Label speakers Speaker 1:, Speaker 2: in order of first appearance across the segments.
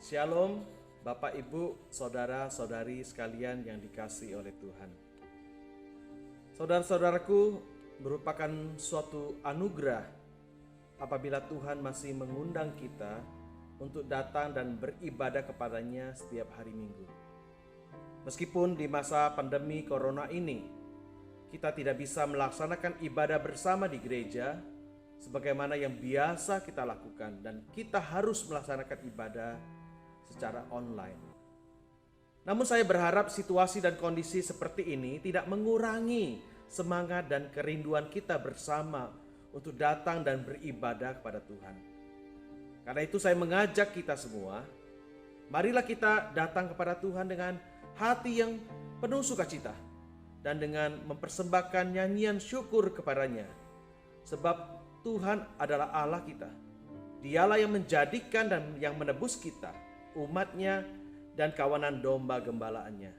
Speaker 1: Shalom, Bapak, Ibu, Saudara-saudari sekalian yang dikasihi oleh Tuhan. Saudara-saudaraku, merupakan suatu anugerah apabila Tuhan masih mengundang kita untuk datang dan beribadah kepadanya setiap hari Minggu. Meskipun di masa pandemi Corona ini, kita tidak bisa melaksanakan ibadah bersama di gereja sebagaimana yang biasa kita lakukan, dan kita harus melaksanakan ibadah secara online. Namun saya berharap situasi dan kondisi seperti ini tidak mengurangi semangat dan kerinduan kita bersama untuk datang dan beribadah kepada Tuhan. Karena itu saya mengajak kita semua, marilah kita datang kepada Tuhan dengan hati yang penuh sukacita dan dengan mempersembahkan nyanyian syukur kepadanya. Sebab Tuhan adalah Allah kita. Dialah yang menjadikan dan yang menebus kita, umatnya dan kawanan domba gembalaannya.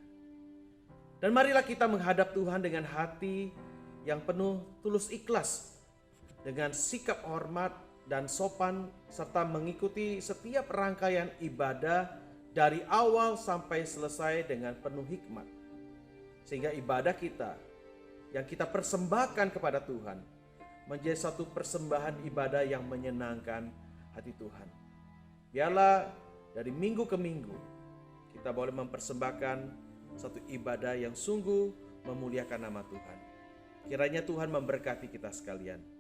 Speaker 1: Dan marilah kita menghadap Tuhan dengan hati yang penuh tulus ikhlas, dengan sikap hormat dan sopan, serta mengikuti setiap rangkaian ibadah dari awal sampai selesai dengan penuh hikmat. Sehingga ibadah kita yang kita persembahkan kepada Tuhan menjadi satu persembahan ibadah yang menyenangkan hati Tuhan. Biarlah dari minggu ke minggu kita boleh mempersembahkan satu ibadah yang sungguh memuliakan nama Tuhan. Kiranya Tuhan memberkati kita sekalian.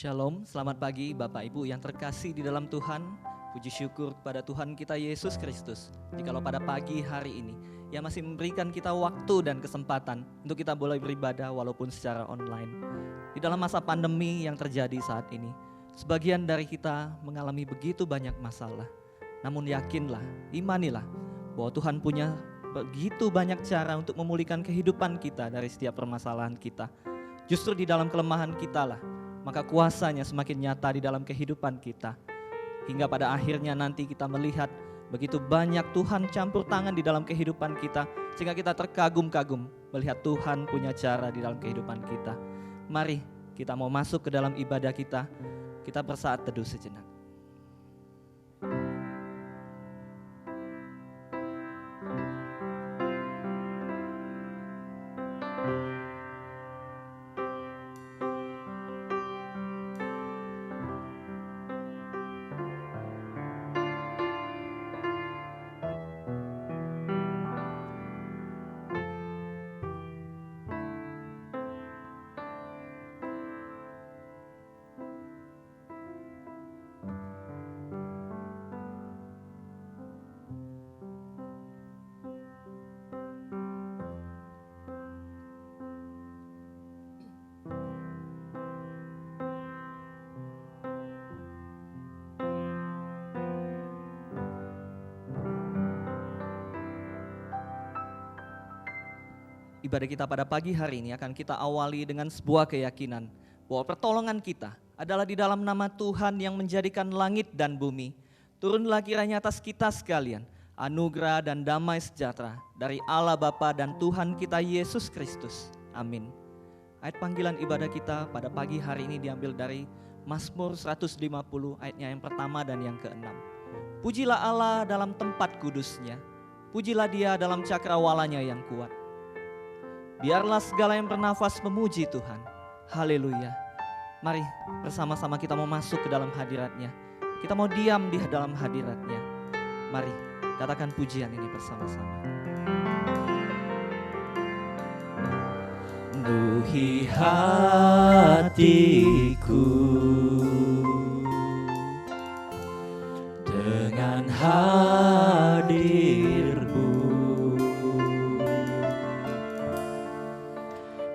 Speaker 2: Shalom, selamat pagi Bapak Ibu yang terkasih di dalam Tuhan. Puji syukur kepada Tuhan kita Yesus Kristus. Jikalau pada pagi hari ini Ia masih memberikan kita waktu dan kesempatan untuk kita boleh beribadah walaupun secara online. Di dalam masa pandemi yang terjadi saat ini, sebagian dari kita mengalami begitu banyak masalah. Namun yakinlah, imanilah bahwa Tuhan punya begitu banyak cara untuk memulihkan kehidupan kita dari setiap permasalahan kita. Justru di dalam kelemahan kita lah, maka kuasanya semakin nyata di dalam kehidupan kita. Hingga pada akhirnya nanti kita melihat begitu banyak Tuhan campur tangan di dalam kehidupan kita, sehingga kita terkagum-kagum melihat Tuhan punya cara di dalam kehidupan kita. Mari kita mau masuk ke dalam ibadah kita bersaat teduh sejenak. Ibadah kita pada pagi hari ini akan kita awali dengan sebuah keyakinan bahwa pertolongan kita adalah di dalam nama Tuhan yang menjadikan langit dan bumi. Turunlah kiranya atas kita sekalian anugerah dan damai sejahtera dari Allah Bapa dan Tuhan kita Yesus Kristus. Amin. Ayat panggilan ibadah kita pada pagi hari ini diambil dari Mazmur 150 ayatnya yang pertama dan yang keenam. Pujilah Allah dalam tempat kudusnya, pujilah Dia dalam cakrawalanya yang kuat. Biarlah segala yang bernafas memuji Tuhan. Haleluya. Mari bersama-sama kita mau masuk ke dalam hadirat-Nya. Kita mau diam di dalam hadirat-Nya. Mari katakan pujian ini bersama-sama. Penuhi hatiku dengan hadir-Mu.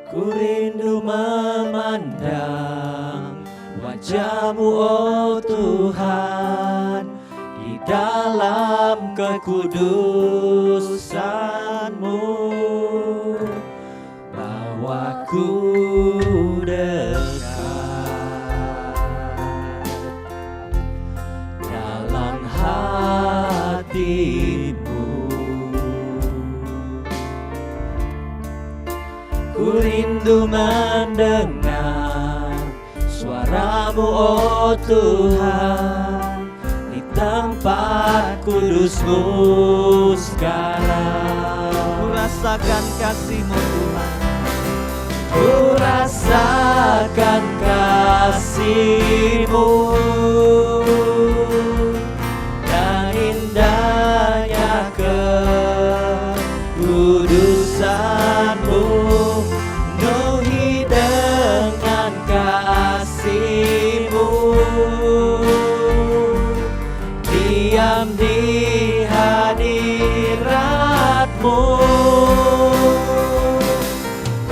Speaker 2: Ku rindu memandang wajah-Mu, oh Tuhan, di dalam kekudusan-Mu. Bawaku dekat dalam hati-Mu. Ku rindu mendengar suara-Mu, oh Tuhan, di tempat kudus-Mu sekarang. Ku rasakan kasih-Mu Tuhan, ku rasakan kasih-Mu dan indahnya kekudusan-Mu. Diam di hadirat-Mu,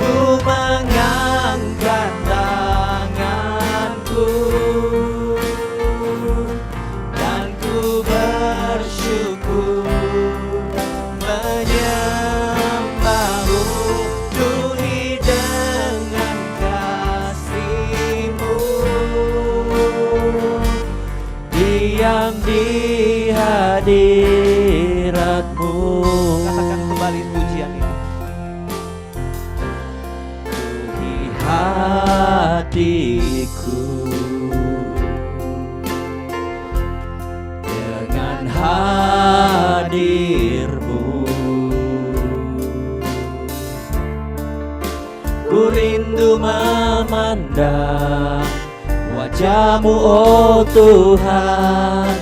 Speaker 2: ku mengangkat tanganku dan ku bersyukur menyembah-Mu. Penuhi dengan kasih-Mu, diam di hadirat-Mu. Katakan kembali pujian ini. Penuhi hatiku dengan hadir-Mu. Ku rindu memandang wajah-Mu, oh Tuhan,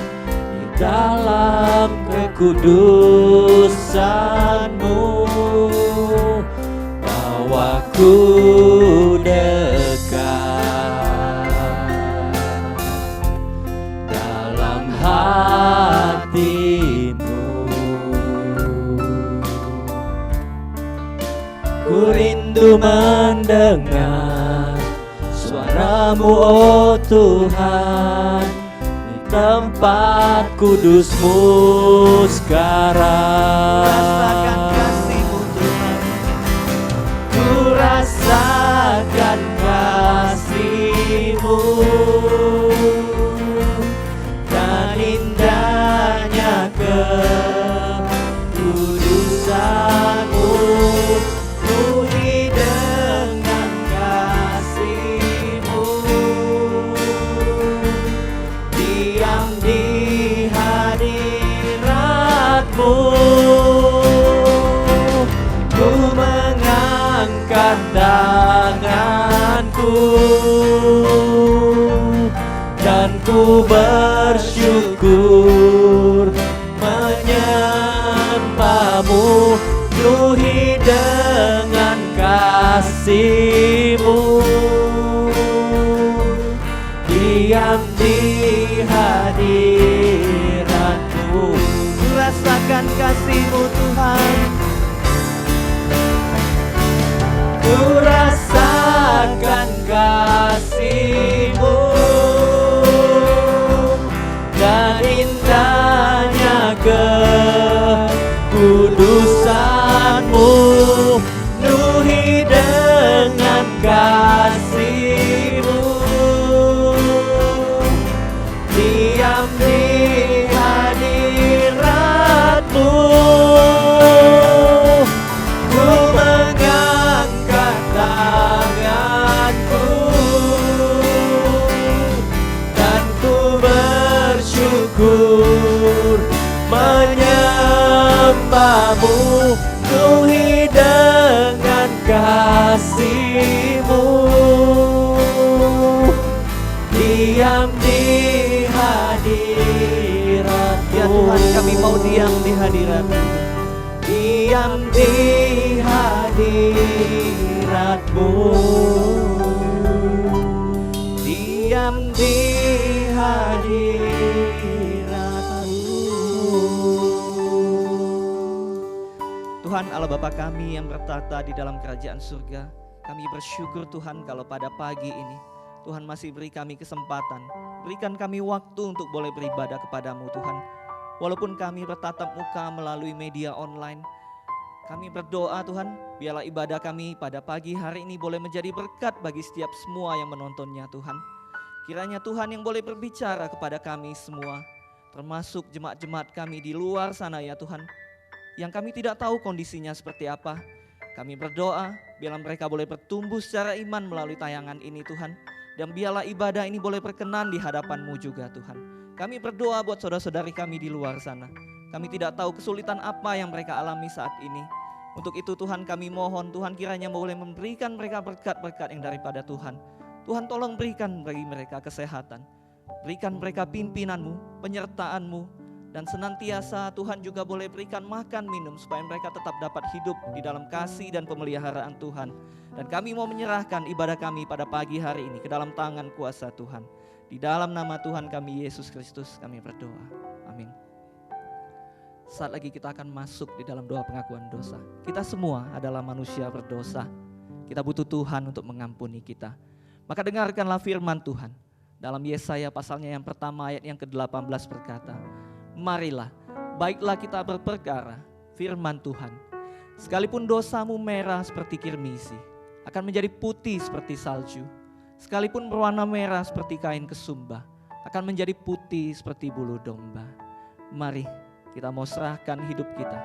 Speaker 2: di dalam kekudusan-Mu. Bawaku dekat
Speaker 3: untuk mendengar suara-Mu, oh Tuhan, di tempat kudus-Mu sekarang.
Speaker 2: Rasakan kasih-Mu Tuhan,
Speaker 3: Ku rasakan kasih-Mu dan indahnya kekudusan-Mu, penuhi dengan kasih-Mu, diam di hadirat-Mu. Ku mengangkat tanganku dan ku bersyukur menyembah-Mu, penuhi dengan kasih-Mu, diam di hadirat-Mu.
Speaker 2: rasakan kasih-Mu Tuhan,
Speaker 3: Ku rasakan kasih-Mu dan indahnya kekudusan-Mu, penuhi dengan kasih-Mu, diam di hadirat-Mu. Ku mengangkat tanganku dan ku bersyukur menyembah-Mu, penuhi dengan kasih-Mu, diam di hadirat-Mu.
Speaker 2: ya Tuhan, kami mau diam di hadirat-Mu.
Speaker 3: Diam di hadirat-Mu, diam di hadirat-Mu.
Speaker 2: Tuhan Allah Bapa kami yang bertata di dalam kerajaan surga, kami bersyukur Tuhan kalau pada pagi ini Tuhan masih beri kami kesempatan, berikan kami waktu untuk boleh beribadah kepadamu Tuhan. Walaupun kami bertatap muka melalui media online, kami berdoa Tuhan, biarlah ibadah kami pada pagi hari ini boleh menjadi berkat bagi setiap semua yang menontonnya Tuhan. Kiranya Tuhan yang boleh berbicara kepada kami semua, termasuk jemaat-jemaat kami di luar sana ya Tuhan, yang kami tidak tahu kondisinya seperti apa. Kami berdoa, biarlah mereka boleh bertumbuh secara iman melalui tayangan ini Tuhan. Dan biarlah ibadah ini boleh berkenan di hadapan-Mu juga Tuhan. Kami berdoa buat saudara-saudari kami di luar sana. Kami tidak tahu kesulitan apa yang mereka alami saat ini. Untuk itu Tuhan kami mohon, Tuhan kiranya boleh memberikan mereka berkat-berkat yang daripada Tuhan. Tuhan tolong berikan bagi mereka kesehatan. Berikan mereka pimpinan-Mu, penyertaan-Mu. Dan senantiasa Tuhan juga boleh berikan makan minum supaya mereka tetap dapat hidup di dalam kasih dan pemeliharaan Tuhan. Dan kami mau menyerahkan ibadah kami pada pagi hari ini ke dalam tangan kuasa Tuhan. Di dalam nama Tuhan kami Yesus Kristus kami berdoa. Amin. Saat lagi kita akan masuk di dalam doa pengakuan dosa. Kita semua adalah manusia berdosa. Kita butuh Tuhan untuk mengampuni kita. Maka dengarkanlah firman Tuhan. Dalam Yesaya pasalnya yang pertama ayat yang ke-18 berkata, marilah, baiklah kita berperkara, firman Tuhan. Sekalipun dosamu merah seperti kirmisi, akan menjadi putih seperti salju. Sekalipun berwarna merah seperti kain kesumba, akan menjadi putih seperti bulu domba. Mari kita mau serahkan hidup kita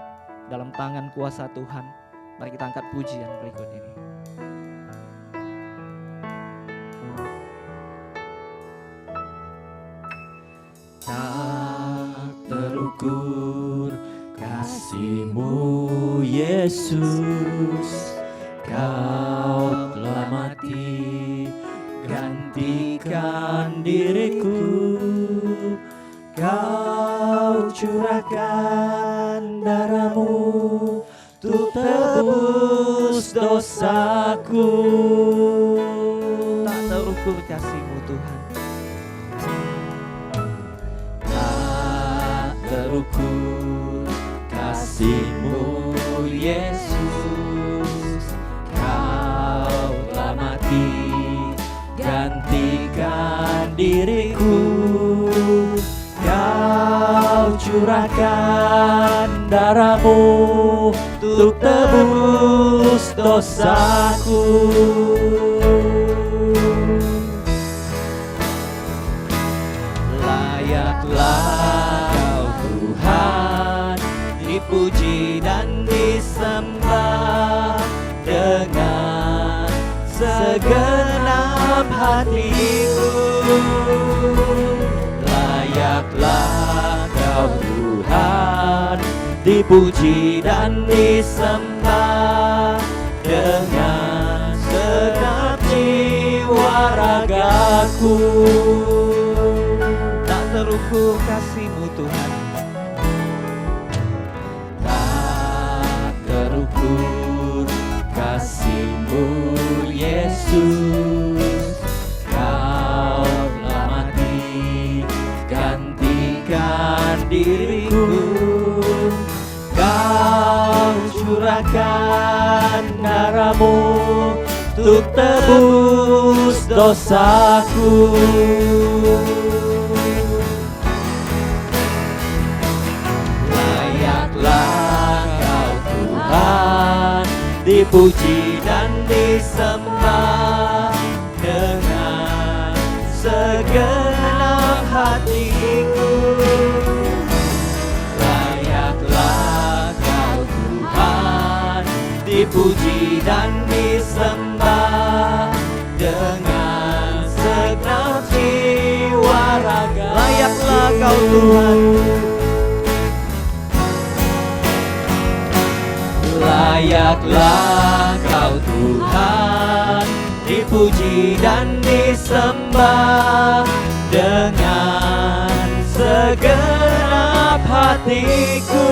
Speaker 2: dalam tangan kuasa Tuhan. Mari kita angkat pujian berikut ini.
Speaker 3: Tak terukur kasih-Mu Yesus, Kau telah mati gantikan diriku. Kau curahkan darah-Mu untuk tebus dosaku.
Speaker 2: Tak terukur kasih-Mu Tuhan.
Speaker 3: Tak terukur kasih-Mu Yesus, Kau diriku, Kau curahkan darahmu untuk tebus dosaku. Layaklah Kau Tuhan, dipuji dan disembah dengan segenap hatiku. Layaklah Kau Tuhan, dipuji dan disembah dengan segenap jiwa ragaku.
Speaker 2: Tak terukur kasih-Mu Tuhan,
Speaker 3: tak terukur kasih-Mu Yesus. Kau telah mati gantikan diriku, Kau curahkan darahmu untuk tebus dosaku. Layaklah Kau Tuhan, dipuji dan disembah dengan segenap hatiku. Layaklah Kau Tuhan, dipuji dan disembah dengan segenap jiwa raga.
Speaker 2: layaklah Kau Tuhan,
Speaker 3: layaklah Kau Tuhan, dipuji dan disembah dengan segenap hatiku.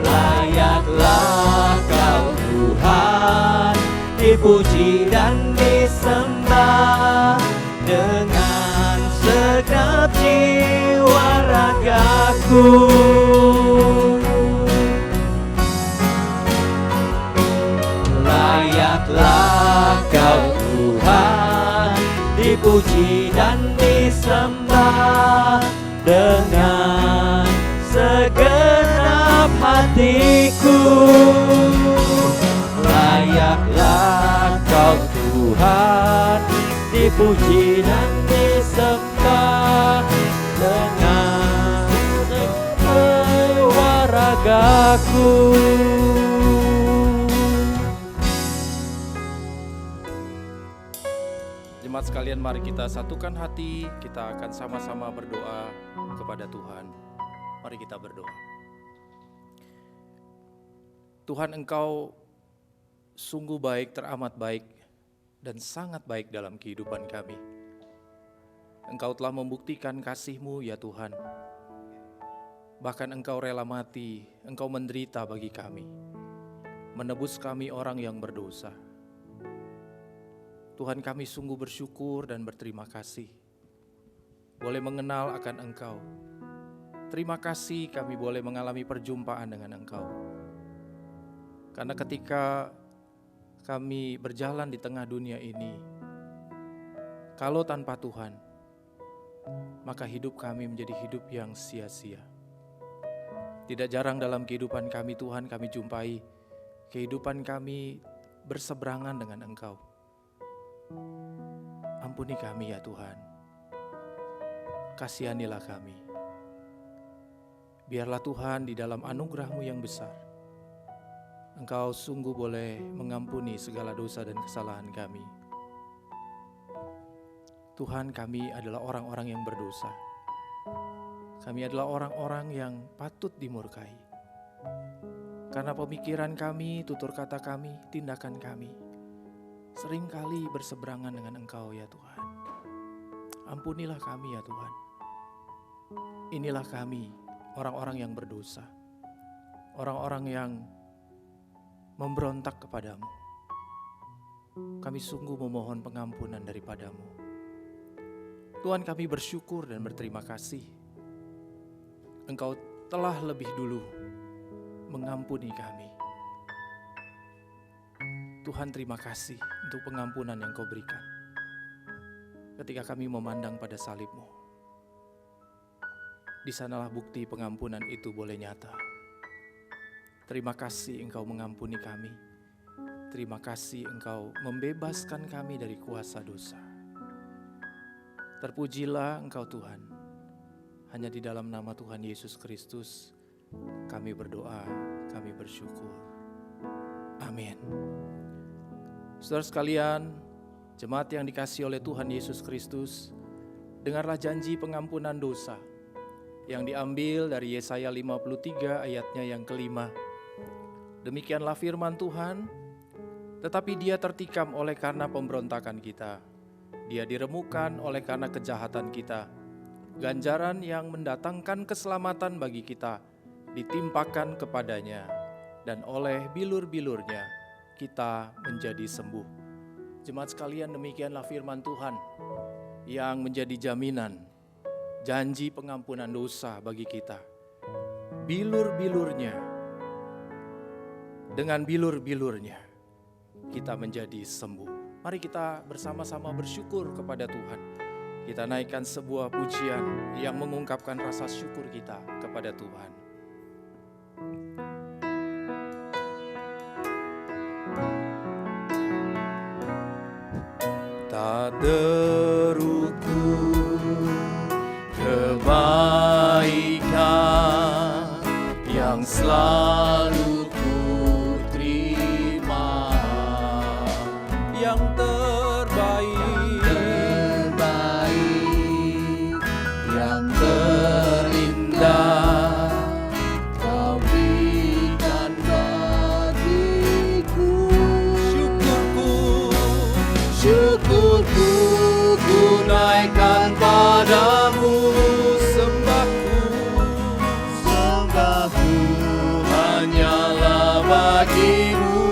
Speaker 3: Layaklah Kau Tuhan, dipuji dan disembah dengan segenap jiwa ragaku. Layaklah Kau Tuhan, dipuji dan disembah dengan segenap hatiku. Layaklah Kau Tuhan, dipuji dan disembah dengan segenap ragaku.
Speaker 4: Jemaat sekalian, mari kita satukan hati, kita akan sama-sama berdoa kepada Tuhan. Mari kita berdoa. Tuhan, Engkau sungguh baik, teramat baik, dan sangat baik dalam kehidupan kami. Engkau telah membuktikan kasih-Mu ya Tuhan. Bahkan Engkau rela mati, Engkau menderita bagi kami, menebus kami orang yang berdosa. Tuhan, kami sungguh bersyukur dan berterima kasih boleh mengenal akan Engkau. Terima kasih kami boleh mengalami perjumpaan dengan Engkau. Karena ketika kami berjalan di tengah dunia ini, kalau tanpa Tuhan, maka hidup kami menjadi hidup yang sia-sia. Tidak jarang dalam kehidupan kami Tuhan, kami jumpai kehidupan kami berseberangan dengan Engkau. Ampuni kami ya Tuhan, kasihanilah kami. Biarlah Tuhan di dalam anugerah-Mu yang besar, Engkau sungguh boleh mengampuni segala dosa dan kesalahan kami. Tuhan, kami adalah orang-orang yang berdosa. Kami adalah orang-orang yang patut dimurkai. Karena pemikiran kami, tutur kata kami, tindakan kami seringkali berseberangan dengan Engkau ya Tuhan. Ampunilah kami ya Tuhan. Inilah kami, orang-orang yang berdosa, orang-orang yang memberontak kepadamu. Kami sungguh memohon pengampunan daripada-Mu. Tuhan, kami bersyukur dan berterima kasih. Engkau telah lebih dulu mengampuni kami. Tuhan, terima kasih untuk pengampunan yang Kau berikan. ketika kami memandang pada salib-Mu. Di sanalah bukti pengampunan itu boleh nyata. Terima kasih Engkau mengampuni kami. Terima kasih Engkau membebaskan kami dari kuasa dosa. Terpujilah Engkau Tuhan. Hanya di dalam nama Tuhan Yesus Kristus kami berdoa, kami bersyukur. Amin. Saudara sekalian, jemaat yang dikasihi oleh Tuhan Yesus Kristus, dengarlah janji pengampunan dosa yang diambil dari Yesaya 53 ayatnya yang kelima. Demikianlah firman Tuhan, tetapi dia tertikam oleh karena pemberontakan kita. Dia diremukan oleh karena kejahatan kita. Ganjaran yang mendatangkan keselamatan bagi kita ditimpakan kepadanya, dan oleh bilur-bilurnya kita menjadi sembuh. Jemaat sekalian, demikianlah firman Tuhan yang menjadi jaminan janji pengampunan dosa bagi kita. Bilur-bilurnya, dengan bilur-bilurnya kita menjadi sembuh. Mari kita bersama-sama bersyukur kepada Tuhan. Kita naikkan sebuah pujian yang mengungkapkan rasa syukur kita kepada Tuhan. Tak terukur kebaikan yang selalu ku terima, yang terbaik, yang terindah Kau berikan bagiku. Syukurku ku naikkan padamu, sembahku hanyalah bagimu.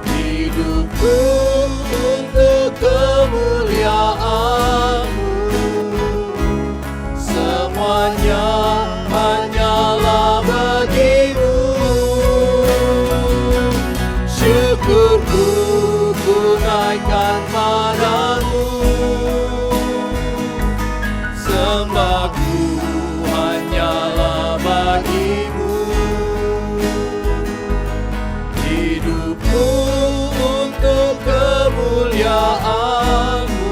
Speaker 4: Hidupku untuk kemuliaan-Mu, semuanya hanyalah bagimu. Syukurku ku naikkan padamu, sembahku hanyalah bagimu. Hidupku untuk kemuliaan-Mu,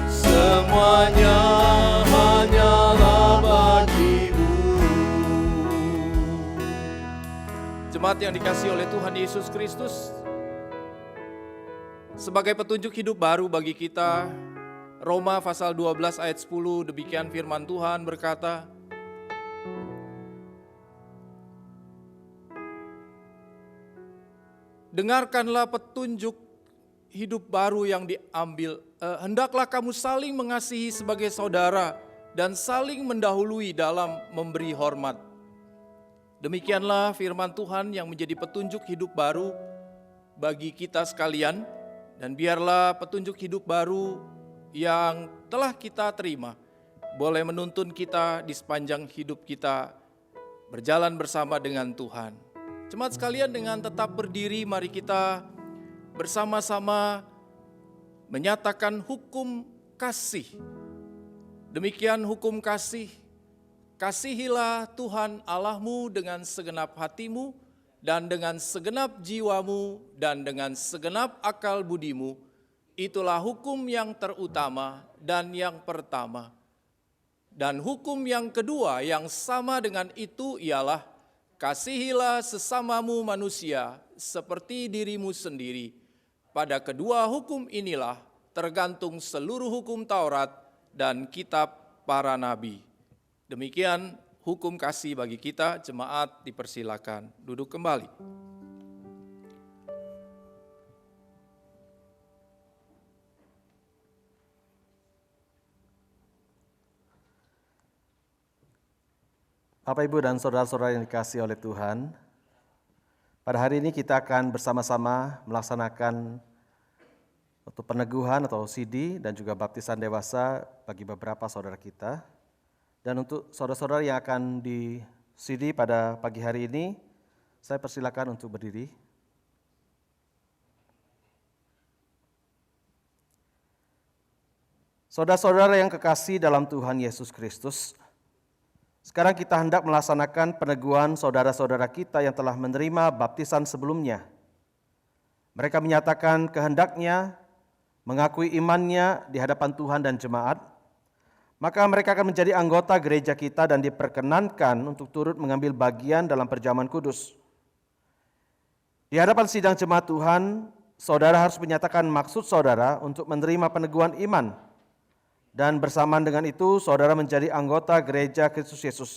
Speaker 4: semuanya hanyalah bagimu. Jemaat yang dikasihi oleh Tuhan Yesus Kristus, sebagai petunjuk hidup baru bagi kita, Roma pasal 12 ayat 10, demikian firman Tuhan berkata, dengarkanlah petunjuk hidup baru yang diambil. Hendaklah kamu saling mengasihi sebagai saudara dan saling mendahului dalam memberi hormat. Demikianlah firman Tuhan yang menjadi petunjuk hidup baru bagi kita sekalian, dan biarlah petunjuk hidup baru yang telah kita terima boleh menuntun kita di sepanjang hidup kita berjalan bersama dengan Tuhan. Jemaat sekalian, dengan tetap berdiri, mari kita bersama-sama menyatakan hukum kasih. Demikian hukum kasih. Kasihilah Tuhan Allahmu dengan segenap hatimu dan dengan segenap jiwamu dan dengan segenap akal budimu. Itulah hukum yang terutama dan yang pertama. Dan hukum yang kedua yang sama dengan itu ialah kasihilah sesamamu manusia seperti dirimu sendiri. Pada kedua hukum inilah tergantung seluruh hukum Taurat dan kitab para nabi. Demikian hukum kasih bagi kita. Jemaat dipersilakan duduk kembali.
Speaker 1: Bapak, Ibu, dan saudara-saudara yang dikasihi oleh Tuhan, pada hari ini kita akan bersama-sama melaksanakan untuk peneguhan atau CD dan juga baptisan dewasa bagi beberapa saudara kita. Dan untuk saudara-saudara yang akan di CD pada pagi hari ini, saya persilakan untuk berdiri. Saudara-saudara yang kekasih dalam Tuhan Yesus Kristus, sekarang kita hendak melaksanakan peneguhan saudara-saudara kita yang telah menerima baptisan sebelumnya. Mereka menyatakan kehendaknya, mengakui imannya di hadapan Tuhan dan jemaat, maka mereka akan menjadi anggota gereja kita dan diperkenankan untuk turut mengambil bagian dalam perjamuan kudus. Di hadapan sidang jemaat Tuhan, saudara harus menyatakan maksud saudara untuk menerima peneguhan iman, dan bersamaan dengan itu saudara menjadi anggota gereja Kristus Yesus.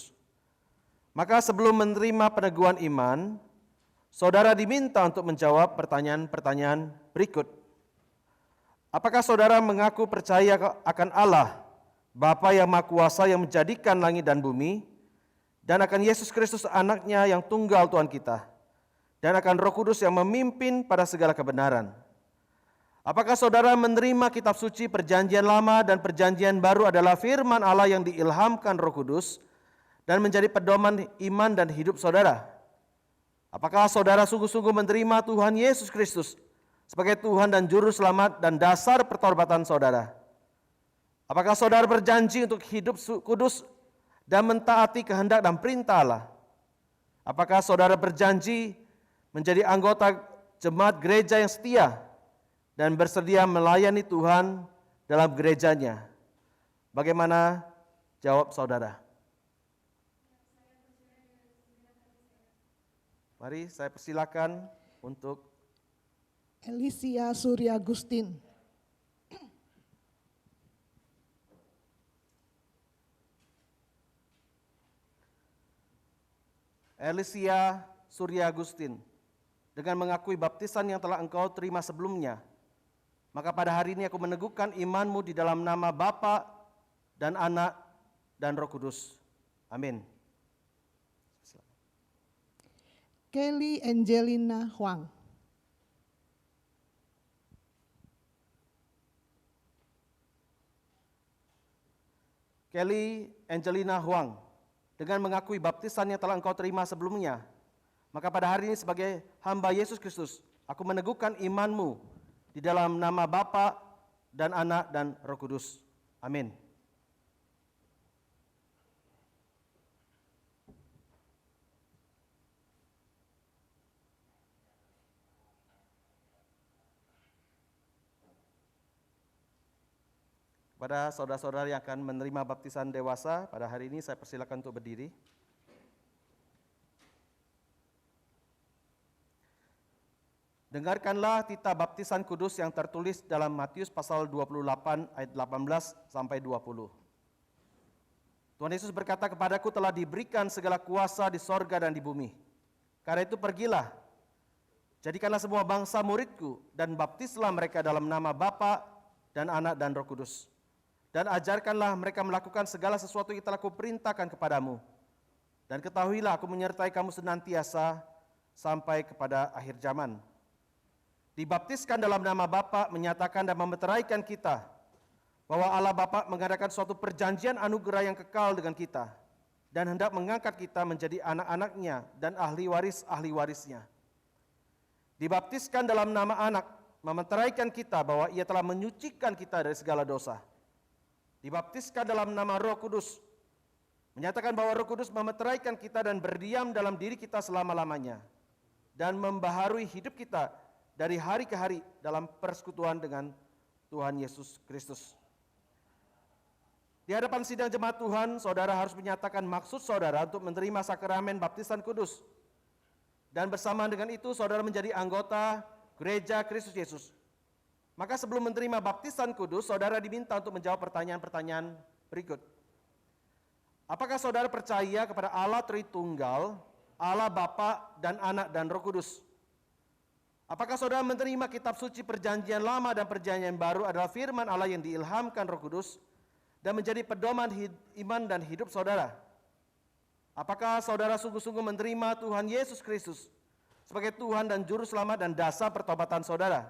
Speaker 1: Maka sebelum menerima peneguhan iman, saudara diminta untuk menjawab pertanyaan-pertanyaan berikut. Apakah saudara mengaku percaya akan Allah, Bapa yang Maha Kuasa yang menjadikan langit dan bumi, dan akan Yesus Kristus anaknya yang tunggal Tuhan kita, dan akan Roh Kudus yang memimpin pada segala kebenaran? Apakah saudara menerima kitab suci perjanjian lama dan perjanjian baru adalah firman Allah yang diilhamkan Roh Kudus dan menjadi pedoman iman dan hidup saudara? Apakah saudara sungguh-sungguh menerima Tuhan Yesus Kristus sebagai Tuhan dan Juru Selamat dan dasar pertobatan saudara? Apakah saudara berjanji untuk hidup kudus dan mentaati kehendak dan perintah Allah? Apakah saudara berjanji menjadi anggota jemaat gereja yang setia dan bersedia melayani Tuhan dalam gerejanya? Bagaimana jawab saudara? Mari saya persilakan untuk
Speaker 5: Elisia Surya Agustin.
Speaker 1: Elisia Surya Agustin, dengan mengakui baptisan yang telah engkau terima sebelumnya, maka pada hari ini aku meneguhkan imanmu di dalam nama Bapa dan Anak dan Roh Kudus. Amin.
Speaker 5: Kelly Angelina Huang.
Speaker 1: Kelly Angelina Huang, dengan mengakui baptisan yang telah engkau terima sebelumnya, maka pada hari ini sebagai hamba Yesus Kristus, aku meneguhkan imanmu di dalam nama Bapa dan Anak dan Roh Kudus. Amin. Kepada saudara-saudara yang akan menerima baptisan dewasa, pada hari ini saya persilakan untuk berdiri. Dengarkanlah titah baptisan kudus yang tertulis dalam Matius pasal 28 ayat 18 sampai 20. Tuhan Yesus berkata, kepadaku telah diberikan segala kuasa di sorga dan di bumi. Karena itu pergilah, jadikanlah semua bangsa muridku dan baptislah mereka dalam nama Bapa dan Anak dan Roh Kudus. Dan ajarkanlah mereka melakukan segala sesuatu yang telah kuperintahkan kepadamu. Dan ketahuilah aku menyertai kamu senantiasa sampai kepada akhir zaman. Dibaptiskan dalam nama Bapa menyatakan dan memeteraikan kita bahwa Allah Bapa mengadakan suatu perjanjian anugerah yang kekal dengan kita dan hendak mengangkat kita menjadi anak-anaknya dan ahli warisnya. Dibaptiskan dalam nama Anak memeteraikan kita bahwa Ia telah menyucikan kita dari segala dosa. Dibaptiskan dalam nama Roh Kudus menyatakan bahwa Roh Kudus memeteraikan kita dan berdiam dalam diri kita selama-lamanya dan membaharui hidup kita dari hari ke hari dalam persekutuan dengan Tuhan Yesus Kristus. Di hadapan sidang jemaat Tuhan, saudara harus menyatakan maksud saudara untuk menerima sakramen baptisan kudus. Dan bersamaan dengan itu, saudara menjadi anggota gereja Kristus Yesus. Maka sebelum menerima baptisan kudus, saudara diminta untuk menjawab pertanyaan-pertanyaan berikut. Apakah saudara percaya kepada Allah Tritunggal, Allah Bapa dan Anak dan Roh Kudus? Apakah saudara menerima kitab suci perjanjian lama dan perjanjian baru adalah firman Allah yang diilhamkan Roh Kudus dan menjadi pedoman iman dan hidup saudara? Apakah saudara sungguh-sungguh menerima Tuhan Yesus Kristus sebagai Tuhan dan Juru Selamat dan dasar pertobatan saudara?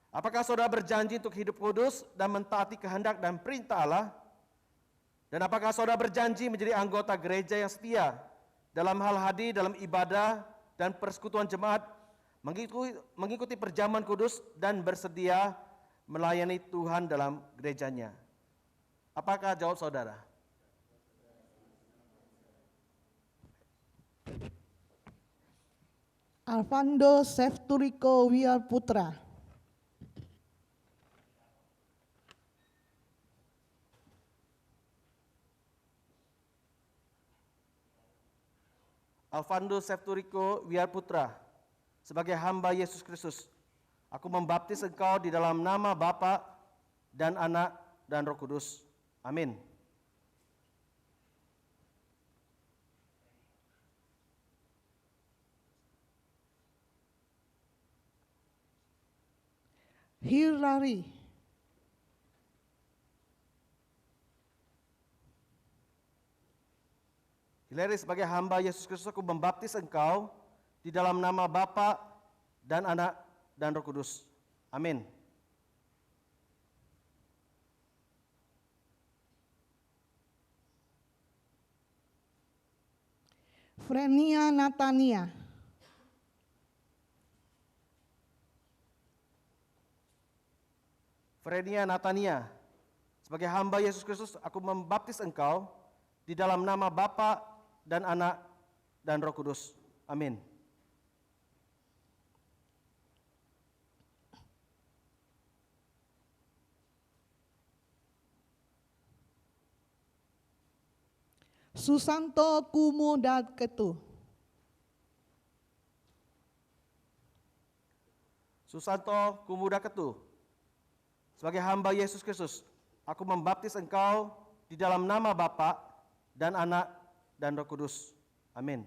Speaker 1: Apakah saudara berjanji untuk hidup kudus dan mentaati kehendak dan perintah Allah? Dan apakah saudara berjanji menjadi anggota gereja yang setia dalam hal hadir dalam ibadah dan persekutuan jemaat, mengikuti perjamuan kudus dan bersedia melayani Tuhan dalam gerejanya? Apakah jawab saudara?
Speaker 5: Arvando Sefturiko Wiarputra.
Speaker 1: Alvando Sefturiko Wiarputra, sebagai hamba Yesus Kristus, aku membaptis engkau di dalam nama Bapa dan Anak dan Roh Kudus. Amin.
Speaker 5: Hirari.
Speaker 1: Hilary, sebagai hamba Yesus Kristus, aku membaptis engkau di dalam nama Bapa dan Anak dan Roh Kudus. Amin.
Speaker 5: Frenia Natania.
Speaker 1: Frenia Natania, sebagai hamba Yesus Kristus, aku membaptis engkau di dalam nama Bapa dan Anak dan Roh Kudus. Amin.
Speaker 5: Susanto Kumudaketu.
Speaker 1: Susanto Kumudaketu, sebagai hamba Yesus Kristus, aku membaptis engkau di dalam nama Bapa dan Anak dan Roh Kudus. Amin.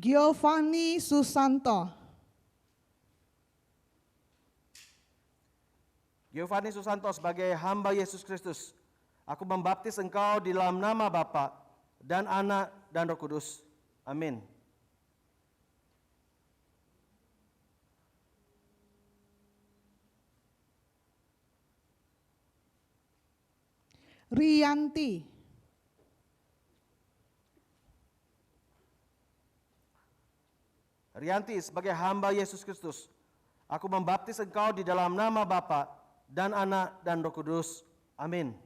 Speaker 5: Giovanni Susanto.
Speaker 1: Giovanni Susanto, sebagai hamba Yesus Kristus, aku membaptis engkau di dalam nama Bapa dan Anak dan Roh Kudus. Amin.
Speaker 5: Rianti.
Speaker 1: Rianti, sebagai hamba Yesus Kristus, aku membaptis engkau di dalam nama Bapa dan Anak dan Roh Kudus. Amin.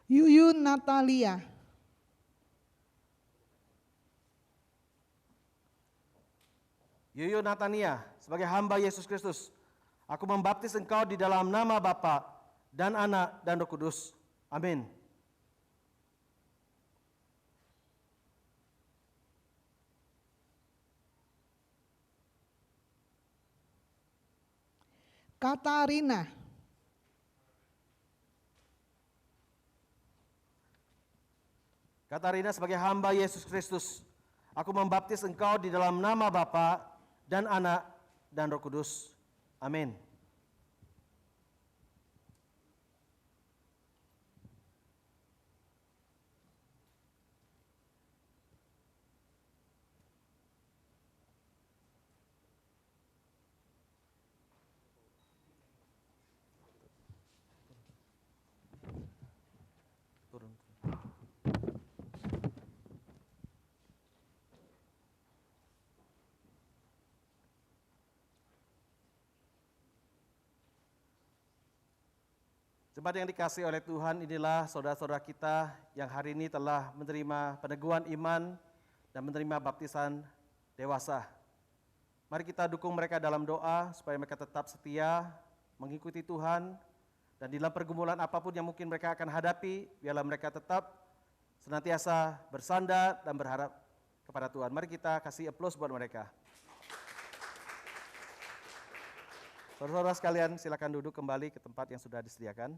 Speaker 5: Yuyun Natalia.
Speaker 1: Yuyu Natania, sebagai hamba Yesus Kristus, aku membaptis engkau di dalam nama Bapa dan Anak dan Roh Kudus. Amin.
Speaker 5: Katarina.
Speaker 1: Katarina, sebagai hamba Yesus Kristus, aku membaptis engkau di dalam nama Bapa dan Anak dan Roh Kudus. Amin. Turun. Jemaat yang dikasihi oleh Tuhan, inilah saudara-saudara kita yang hari ini telah menerima peneguhan iman dan menerima baptisan dewasa. Mari kita dukung mereka dalam doa supaya mereka tetap setia mengikuti Tuhan, dan dalam pergumulan apapun yang mungkin mereka akan hadapi, biarlah mereka tetap senantiasa bersandar dan berharap kepada Tuhan. Mari kita kasih aplaus buat mereka. Saudara-saudara sekalian, silakan duduk kembali ke tempat yang sudah disediakan.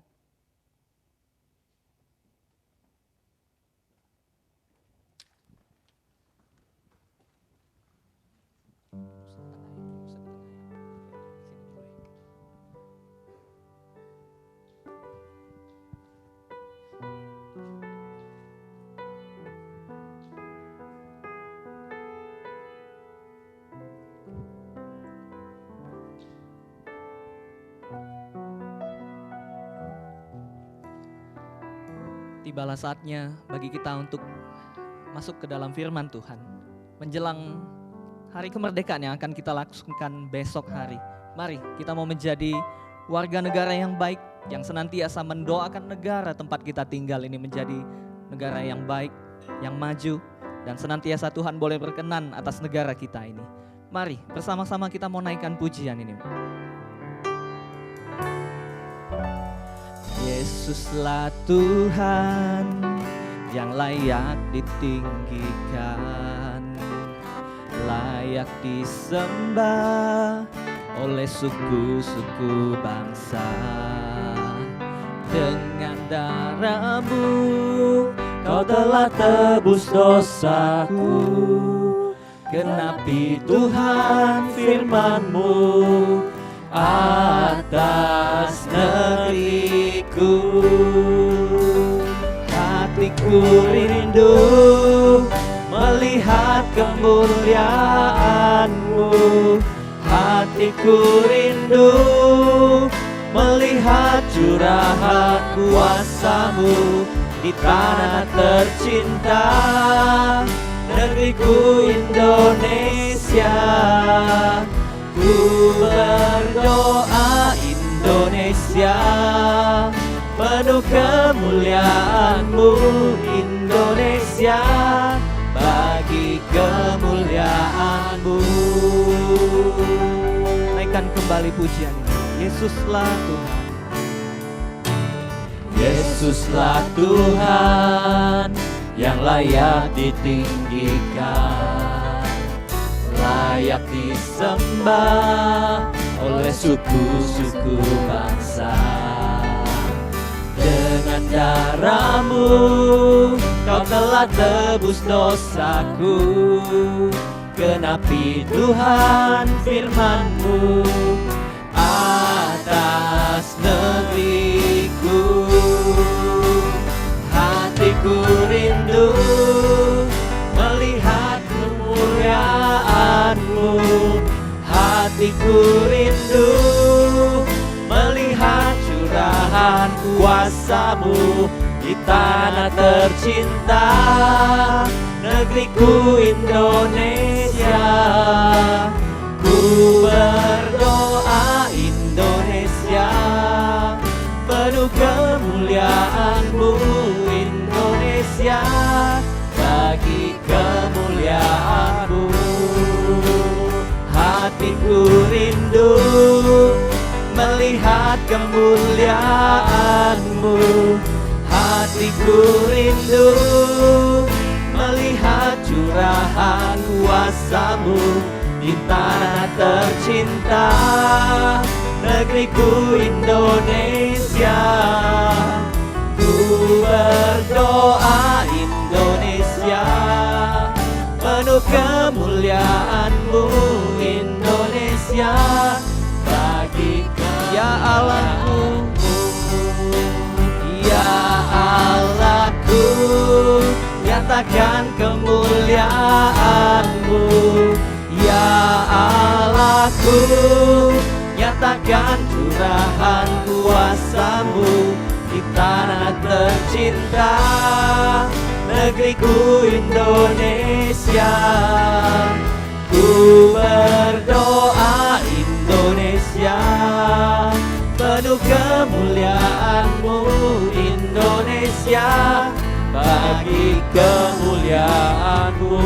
Speaker 2: Tibalah saatnya bagi kita untuk masuk ke dalam firman Tuhan. Menjelang hari kemerdekaan yang akan kita lakukan besok hari. Mari kita mau menjadi warga negara yang baik, yang senantiasa mendoakan negara tempat kita tinggal ini menjadi negara yang baik, yang maju, dan senantiasa Tuhan boleh berkenan atas negara kita ini. Mari bersama-sama kita mau naikkan pujian ini. Yesuslah Tuhan yang layak ditinggikan, layak disembah oleh suku-suku bangsa. Dengan darah-Mu Kau telah tebus dosaku. Genapi Tuhan firman-Mu atas negeriku. Hatiku rindu melihat kemuliaan-Mu. Hatiku rindu melihat curahan kuasa-Mu di tanah tercinta, negeriku Indonesia. Ku berdoa Indonesia, penuh kemuliaan-Mu Indonesia, bagi kemuliaan-Mu. Naikkan kembali pujian ini. Yesuslah Tuhan. Yesuslah Tuhan yang layak ditinggikan, layak disembah oleh suku-suku bangsa. Dengan darah-Mu Kau telah tebus dosaku. Genapi Tuhan firman-Mu atas negeriku. Hatiku rindu melihat kemuliaan-Mu. Hatiku rindu melihat curahan kuasa-Mu di tanah tercinta, negeriku Indonesia. Ku berdoa Indonesia, penuh kemuliaan-Mu Indonesia, bagi kemuliaan-Mu. Hatiku rindu melihat kemuliaan-Mu. Hatiku rindu melihat curahan kuasa-Mu di tanah tercinta, negeriku Indonesia. Ku berdoa Indonesia, penuh kemuliaan-Mu Indonesia, bagi ya Allahku, ya Allahku, nyatakan kemuliaan-Mu. Ya Allahku, nyatakan curahan kuasa-Mu di tanah tercinta, negeriku Indonesia. Ku berdoa Indonesia, penuh kemuliaan-Mu Indonesia, bagi kemuliaan-Mu.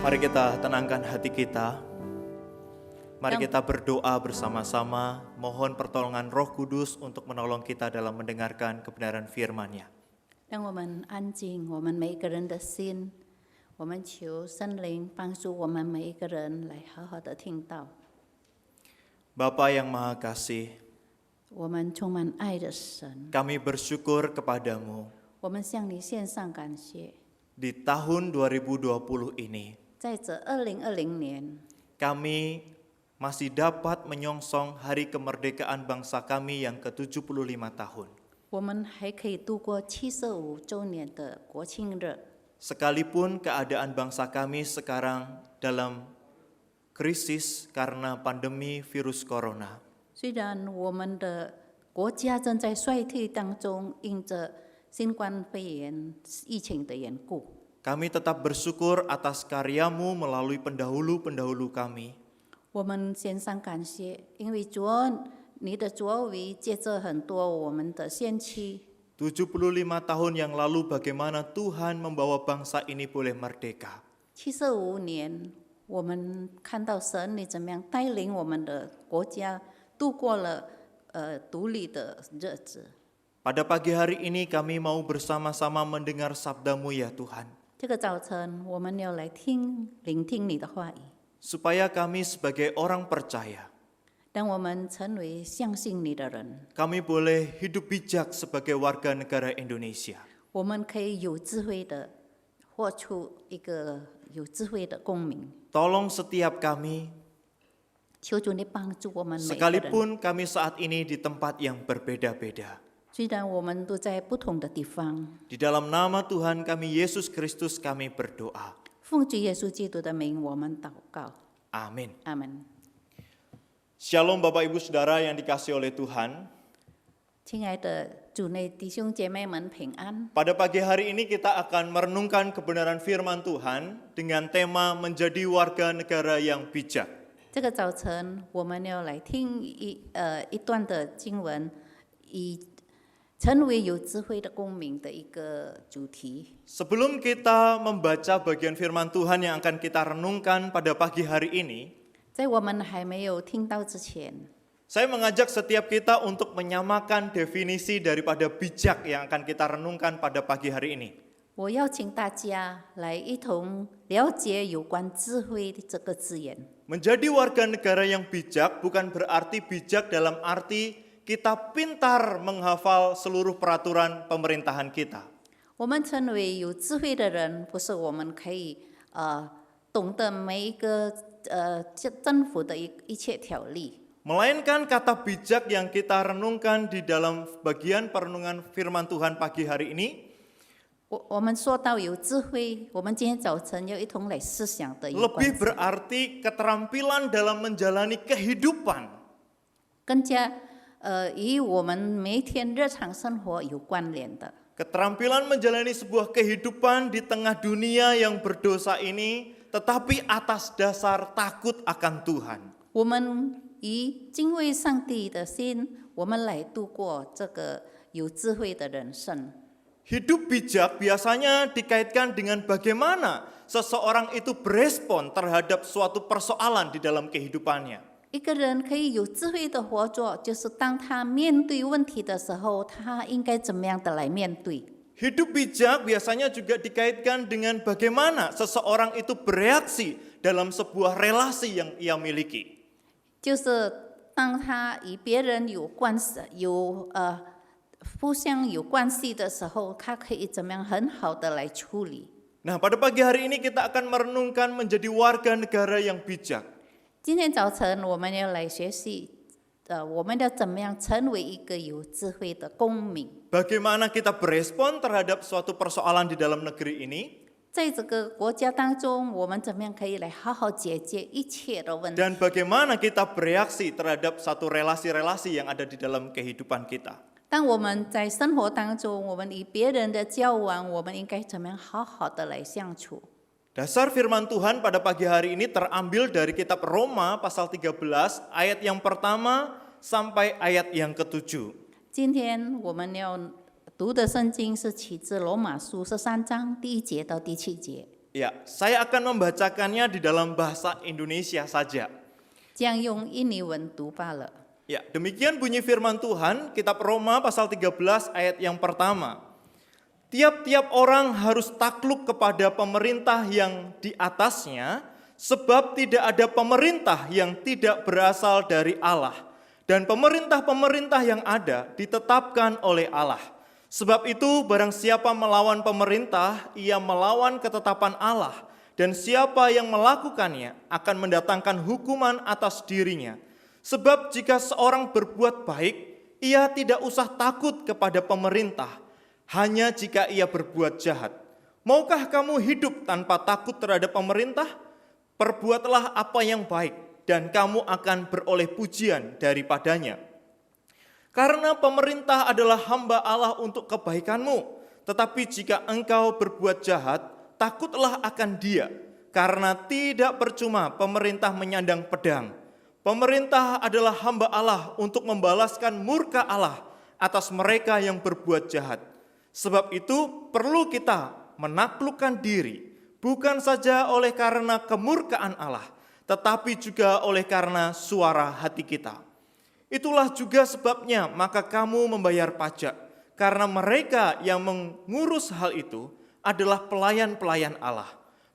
Speaker 6: Mari kita tenangkan hati kita. Mari kita berdoa bersama-sama, mohon pertolongan Roh Kudus untuk menolong kita dalam mendengarkan kebenaran firman-Nya.
Speaker 7: 让我们安静，我们每一个人的心，我们求圣灵帮助我们每一个人来好好的听到。
Speaker 6: Bapa yang Maha Kasih,
Speaker 7: 我们充满爱的神，
Speaker 6: kami bersyukur kepadamu
Speaker 7: 我们向你献上感谢。
Speaker 6: di tahun 2020 ini.
Speaker 7: 在这2020年，
Speaker 6: Kami masih dapat menyongsong hari kemerdekaan bangsa kami yang ke-75 tahun.
Speaker 7: 我们还可以度过75周年的国庆日。
Speaker 6: Sekalipun keadaan bangsa kami sekarang dalam krisis karena pandemi virus corona.
Speaker 7: 虽然我们的国家正在衰退当中，因着新冠肺炎疫情的缘故，
Speaker 6: Kami tetap bersyukur atas karyamu melalui pendahulu-pendahulu kami.
Speaker 7: 我们献上感谢，因为主你的作为借着很多我们的先期，
Speaker 6: 75 tahun yang lalu bagaimana Tuhan membawa bangsa ini boleh merdeka.
Speaker 7: 75年，我们看到神你怎么样带领我们的国家度过了独立的日子。
Speaker 6: Pada pagi hari ini kami mau bersama-sama mendengar sabdamu ya Tuhan.
Speaker 7: 这个早晨，我们要来聆听你的话语，
Speaker 6: Supaya kami sebagai orang percaya,
Speaker 7: 让我们成为相信你的人，
Speaker 6: kami boleh hidup bijak sebagai warga negara Indonesia.
Speaker 7: 我们可以有智慧的活出一个有智慧的公民。
Speaker 6: Tolong setiap kami,
Speaker 7: 求主你帮助我们每个人，
Speaker 6: sekalipun kami saat ini di tempat yang berbeda-beda.
Speaker 7: 虽然我们都在不同的地方，
Speaker 6: Di dalam nama Tuhan kami Yesus Kristus kami berdoa.
Speaker 7: 奉主耶稣基督的名，我们祷告，
Speaker 6: Amin.
Speaker 7: 阿门。
Speaker 6: Shalom Bapak Ibu Saudara yang dikasihi oleh Tuhan.
Speaker 7: 亲爱的主内弟兄姐妹们平安。
Speaker 6: Pada pagi hari ini kita akan merenungkan kebenaran firman Tuhan dengan tema menjadi warga negara yang bijak.
Speaker 7: 这个早晨，我们要来听一段的经文，以成为有智慧的公民的一个主题。
Speaker 6: Sebelum kita membaca bagian firman Tuhan yang akan kita renungkan pada pagi hari ini,
Speaker 7: 在我们还没有听到之前，
Speaker 6: saya mengajak setiap kita untuk menyamakan definisi daripada bijak yang akan kita renungkan pada pagi hari ini.
Speaker 7: 我邀请大家来一同了解有关智慧的这个字眼。
Speaker 6: Menjadi warga negara yang bijak bukan berarti bijak dalam arti kita pintar menghafal seluruh peraturan pemerintahan kita.
Speaker 7: 我们成为有智慧的人，不是我们可以懂得每一个政府的一切条例。
Speaker 6: Melainkan kata bijak yang kita renungkan di dalam bagian perenungan firman Tuhan pagi hari ini
Speaker 7: 我们说到有智慧，我们今天早晨要一同来思想的有关
Speaker 6: lebih berarti keterampilan dalam menjalani kehidupan.
Speaker 7: 更加与我们每天日常生活有关联的。
Speaker 6: Keterampilan menjalani sebuah kehidupan di tengah dunia yang berdosa ini, tetapi atas dasar takut akan Tuhan.
Speaker 7: 我们以敬畏上帝的心，我们来度过这个有智慧的人生。
Speaker 6: Hidup bijak biasanya dikaitkan dengan bagaimana seseorang itu berespon terhadap suatu persoalan di dalam kehidupannya.
Speaker 7: 一个人可以有智慧的活着，就是当他面对问题的时候，他应该怎么样的来面对。
Speaker 6: Hidup bijak biasanya juga dikaitkan dengan bagaimana seseorang itu bereaksi dalam sebuah relasi yang ia miliki.
Speaker 7: 就是当他与别人互相有关系的时候，他可以怎么样很好的来处理。
Speaker 6: Nah, pada pagi hari ini kita akan merenungkan menjadi warga negara yang bijak.
Speaker 7: 今天早晨我们要来学习，我们要怎么样成为一个有智慧的公民。
Speaker 6: Bagaimana kita berespon terhadap suatu persoalan di dalam negeri ini,
Speaker 7: 在这个国家当中，我们怎么样可以来好好解决一切的问题？
Speaker 6: dan bagaimana kita bereaksi terhadap satu relasi-relasi yang ada di dalam kehidupan kita.
Speaker 7: 当我们在生活当中，我们与别人的交往，我们应该怎么样好好的来相处？
Speaker 6: Dasar firman Tuhan pada pagi hari ini terambil dari kitab Roma pasal 13 ayat yang pertama sampai ayat yang ke-7.
Speaker 7: 今天我们要读的圣经是起自罗马书13章第1节到第7节。
Speaker 6: Ya, saya akan membacakannya di dalam bahasa Indonesia saja.
Speaker 7: 将用印尼文读罢了。
Speaker 6: Ya, demikian bunyi firman Tuhan, kitab Roma pasal 13 ayat yang pertama. Tiap-tiap orang harus takluk kepada pemerintah yang di atasnya, sebab tidak ada pemerintah yang tidak berasal dari Allah. Dan pemerintah-pemerintah yang ada ditetapkan oleh Allah. Sebab itu barang siapa melawan pemerintah, ia melawan ketetapan Allah. Dan siapa yang melakukannya akan mendatangkan hukuman atas dirinya. Sebab jika seorang berbuat baik, ia tidak usah takut kepada pemerintah, hanya jika ia berbuat jahat. Maukah kamu hidup tanpa takut terhadap pemerintah? perbuatlah apa yang baik, dan kamu akan beroleh pujian daripadanya. Karena pemerintah adalah hamba Allah untuk kebaikanmu, tetapi jika engkau berbuat jahat, takutlah akan Dia, karena tidak percuma pemerintah menyandang pedang. Pemerintah adalah hamba Allah untuk membalaskan murka Allah atas mereka yang berbuat jahat. Sebab itu perlu kita menaklukkan diri, bukan saja oleh karena kemurkaan Allah, tetapi juga oleh karena suara hati kita. Itulah juga sebabnya maka kamu membayar pajak, karena mereka yang mengurus hal itu adalah pelayan-pelayan Allah.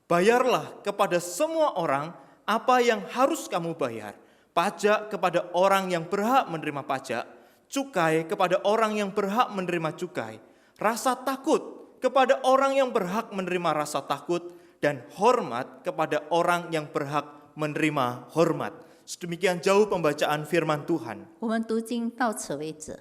Speaker 6: Bayarlah kepada semua orang apa yang harus kamu bayar. Pajak kepada orang yang berhak menerima pajak, cukai kepada orang yang berhak menerima cukai, rasa takut kepada orang yang berhak menerima rasa takut, dan hormat kepada orang yang berhak menerima hormat. Sedemikian jauh pembacaan firman Tuhan.
Speaker 7: 我们读经到此为止。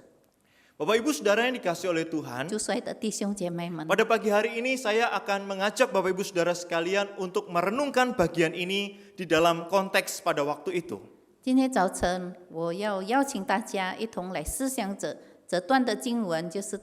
Speaker 6: Bapak Ibu Saudara yang dikasihi oleh Tuhan,
Speaker 7: 主所爱的弟兄姐妹们，
Speaker 6: pada pagi hari ini saya akan mengajak Bapak Ibu Saudara sekalian untuk merenungkan bagian ini di dalam konteks pada waktu itu.
Speaker 7: 今天早晨我要邀请大家一同来思想这段的经文，就是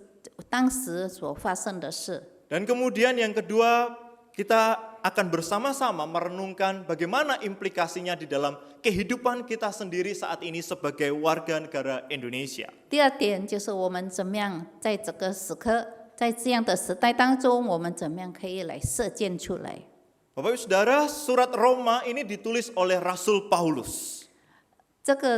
Speaker 7: 当时所发生的事。
Speaker 6: Dan kemudian yang kedua, kita akan bersama-sama merenungkan bagaimana implikasinya di dalam kehidupan kita sendiri saat ini sebagai warga negara Indonesia.
Speaker 7: 第二点就是我们怎么样在这个时刻，在这样的时代当中，我们怎么样可以来射箭出来。
Speaker 6: Bapak Ibu Saudara, surat Roma ini ditulis oleh Rasul Paulus.
Speaker 7: 这个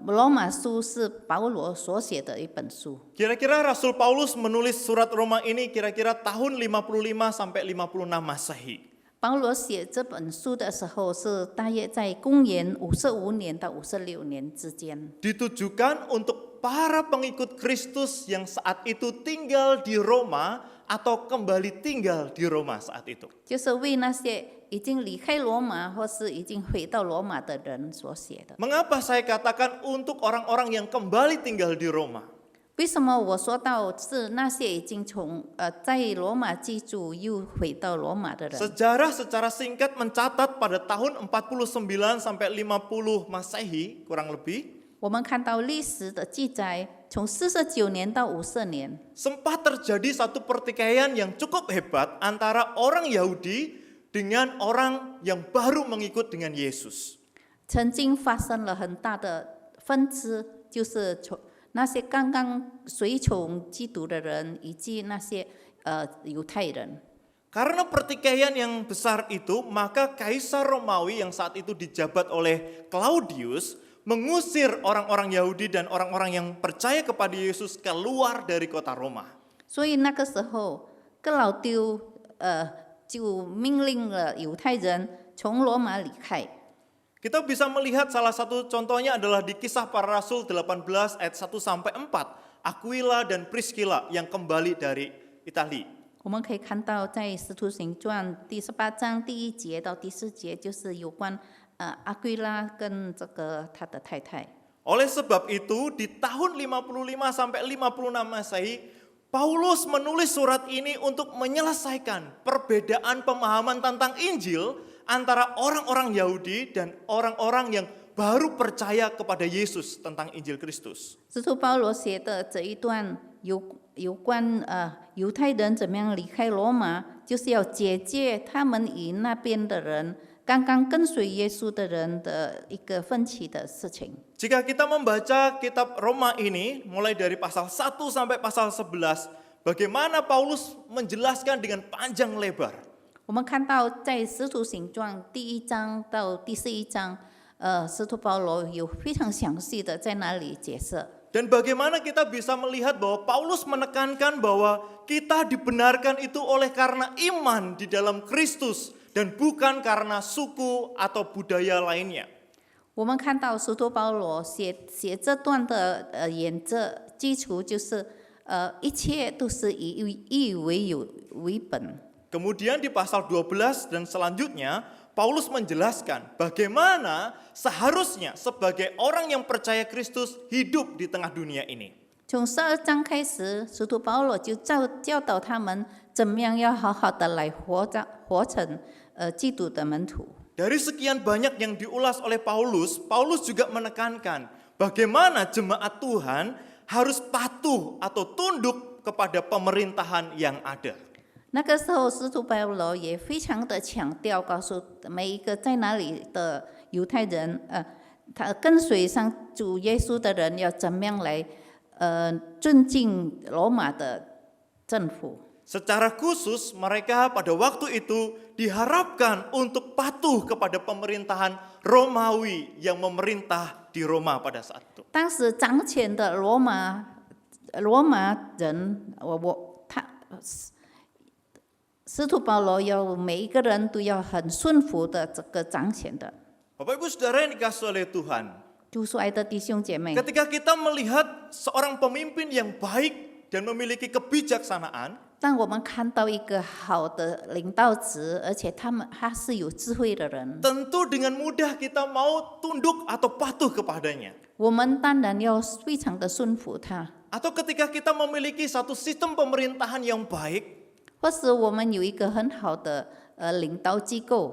Speaker 7: 罗马书是保罗所写的一本书。
Speaker 6: Kira-kira Rasul Paulus menulis surat Roma ini kira-kira tahun 55 sampai 56 Masehi.
Speaker 7: 保罗写这本书的时候是大约在公元55年到56年之间，
Speaker 6: Ditujukan untuk para pengikut Kristus yang saat itu tinggal di Roma atau kembali tinggal di Roma saat itu.
Speaker 7: 就是为那些已经离开罗马或是已经回到罗马的人所写的。
Speaker 6: Mengapa saya katakan untuk orang-orang yang kembali tinggal di Roma?
Speaker 7: 为什么我说到是那些已经在罗马居住又回到罗马的人？
Speaker 6: Sejarah secara singkat mencatat pada tahun 49 sampai 50 Masehi kurang lebih
Speaker 7: 我们看到历史的记载，从49年到50年，
Speaker 6: sempat terjadi satu pertikaian yang cukup hebat antara orang Yahudi dengan orang yang baru mengikut dengan Yesus.
Speaker 7: 曾经发生了很大的分支，就是那些刚刚随从基督的人，以及那些犹太人。
Speaker 6: Karena pertikaian yang besar itu, maka Kaisar Romawi yang saat itu dijabat oleh Claudius mengusir orang-orang Yahudi dan orang-orang yang percaya kepada Yesus keluar dari kota Roma.
Speaker 7: 所以那个时候，哥老丢就命令了犹太人从罗马离开。
Speaker 6: Kita bisa melihat salah satu contohnya adalah di Kisah Para Rasul 18 ayat 1 sampai 4, Aquila dan Priscilla yang kembali dari Italia.
Speaker 7: 我们可以看到，在《使徒行传》第18章第1节到第4节，就是有关阿圭拉跟这个他的太太。
Speaker 6: Oleh sebab itu, di tahun 55 sampai 56 Masehi, Paulus menulis surat ini untuk menyelesaikan perbedaan pemahaman tentang Injil antara orang-orang Yahudi dan orang-orang yang baru percaya kepada Yesus tentang Injil Kristus.
Speaker 7: 使徒保罗写的这一段有关犹太人怎么样离开罗马，就是要解决他们与那边的人刚刚跟随耶稣的人的一个分歧的事情。
Speaker 6: Jika kita membaca kitab Roma ini, mulai dari pasal 1 sampai pasal 11, bagaimana Paulus menjelaskan dengan panjang lebar.
Speaker 7: 我们看到在《使徒行传》第1章到第11章，使徒保罗有非常详细的在那里解释。
Speaker 6: Dan bagaimana kita bisa melihat bahwa Paulus menekankan bahwa kita dibenarkan itu oleh karena iman di dalam Kristus dan bukan karena suku atau budaya lainnya.
Speaker 7: 我们看到使徒保罗写这段的原则基础就是一切都是以义为本。
Speaker 6: Kemudian di pasal 12 dan selanjutnya Paulus menjelaskan bagaimana seharusnya sebagai orang yang percaya Kristus hidup di tengah dunia ini.
Speaker 7: 从12章开始，使徒保罗就教导他们怎么样要好好的来活成基督的门徒。
Speaker 6: dari sekian banyak yang diulas oleh Paulus, Paulus juga menekankan bagaimana jemaat Tuhan harus patuh atau tunduk kepada pemerintahan yang ada.
Speaker 7: 那个时候，使徒保罗也非常的强调，告诉每一个在那里的犹太人，他跟随上主耶稣的人，要怎么样来尊敬罗马的政府。
Speaker 6: Secara khusus mereka pada waktu itu diharapkan untuk patuh kepada pemerintahan Romawi yang memerintah di Roma pada saat itu.
Speaker 7: 当时掌权的罗马人，使徒保罗要每一个人都要很顺服的这个掌权的。
Speaker 6: Bapak Ibu Saudara yang dikasihi oleh Tuhan,
Speaker 7: 主所爱的弟兄姐妹，
Speaker 6: ketika kita melihat seorang pemimpin yang baik dan memiliki kebijaksanaan,
Speaker 7: 当我们看到一个好的领导者，而且他是有智慧的人，
Speaker 6: tentu dengan mudah kita mau tunduk atau patuh kepadanya.
Speaker 7: 我们当然要非常的顺服他。
Speaker 6: Atau ketika kita memiliki satu sistem pemerintahan yang baik,
Speaker 7: 或是我们有一个很好的领导机构，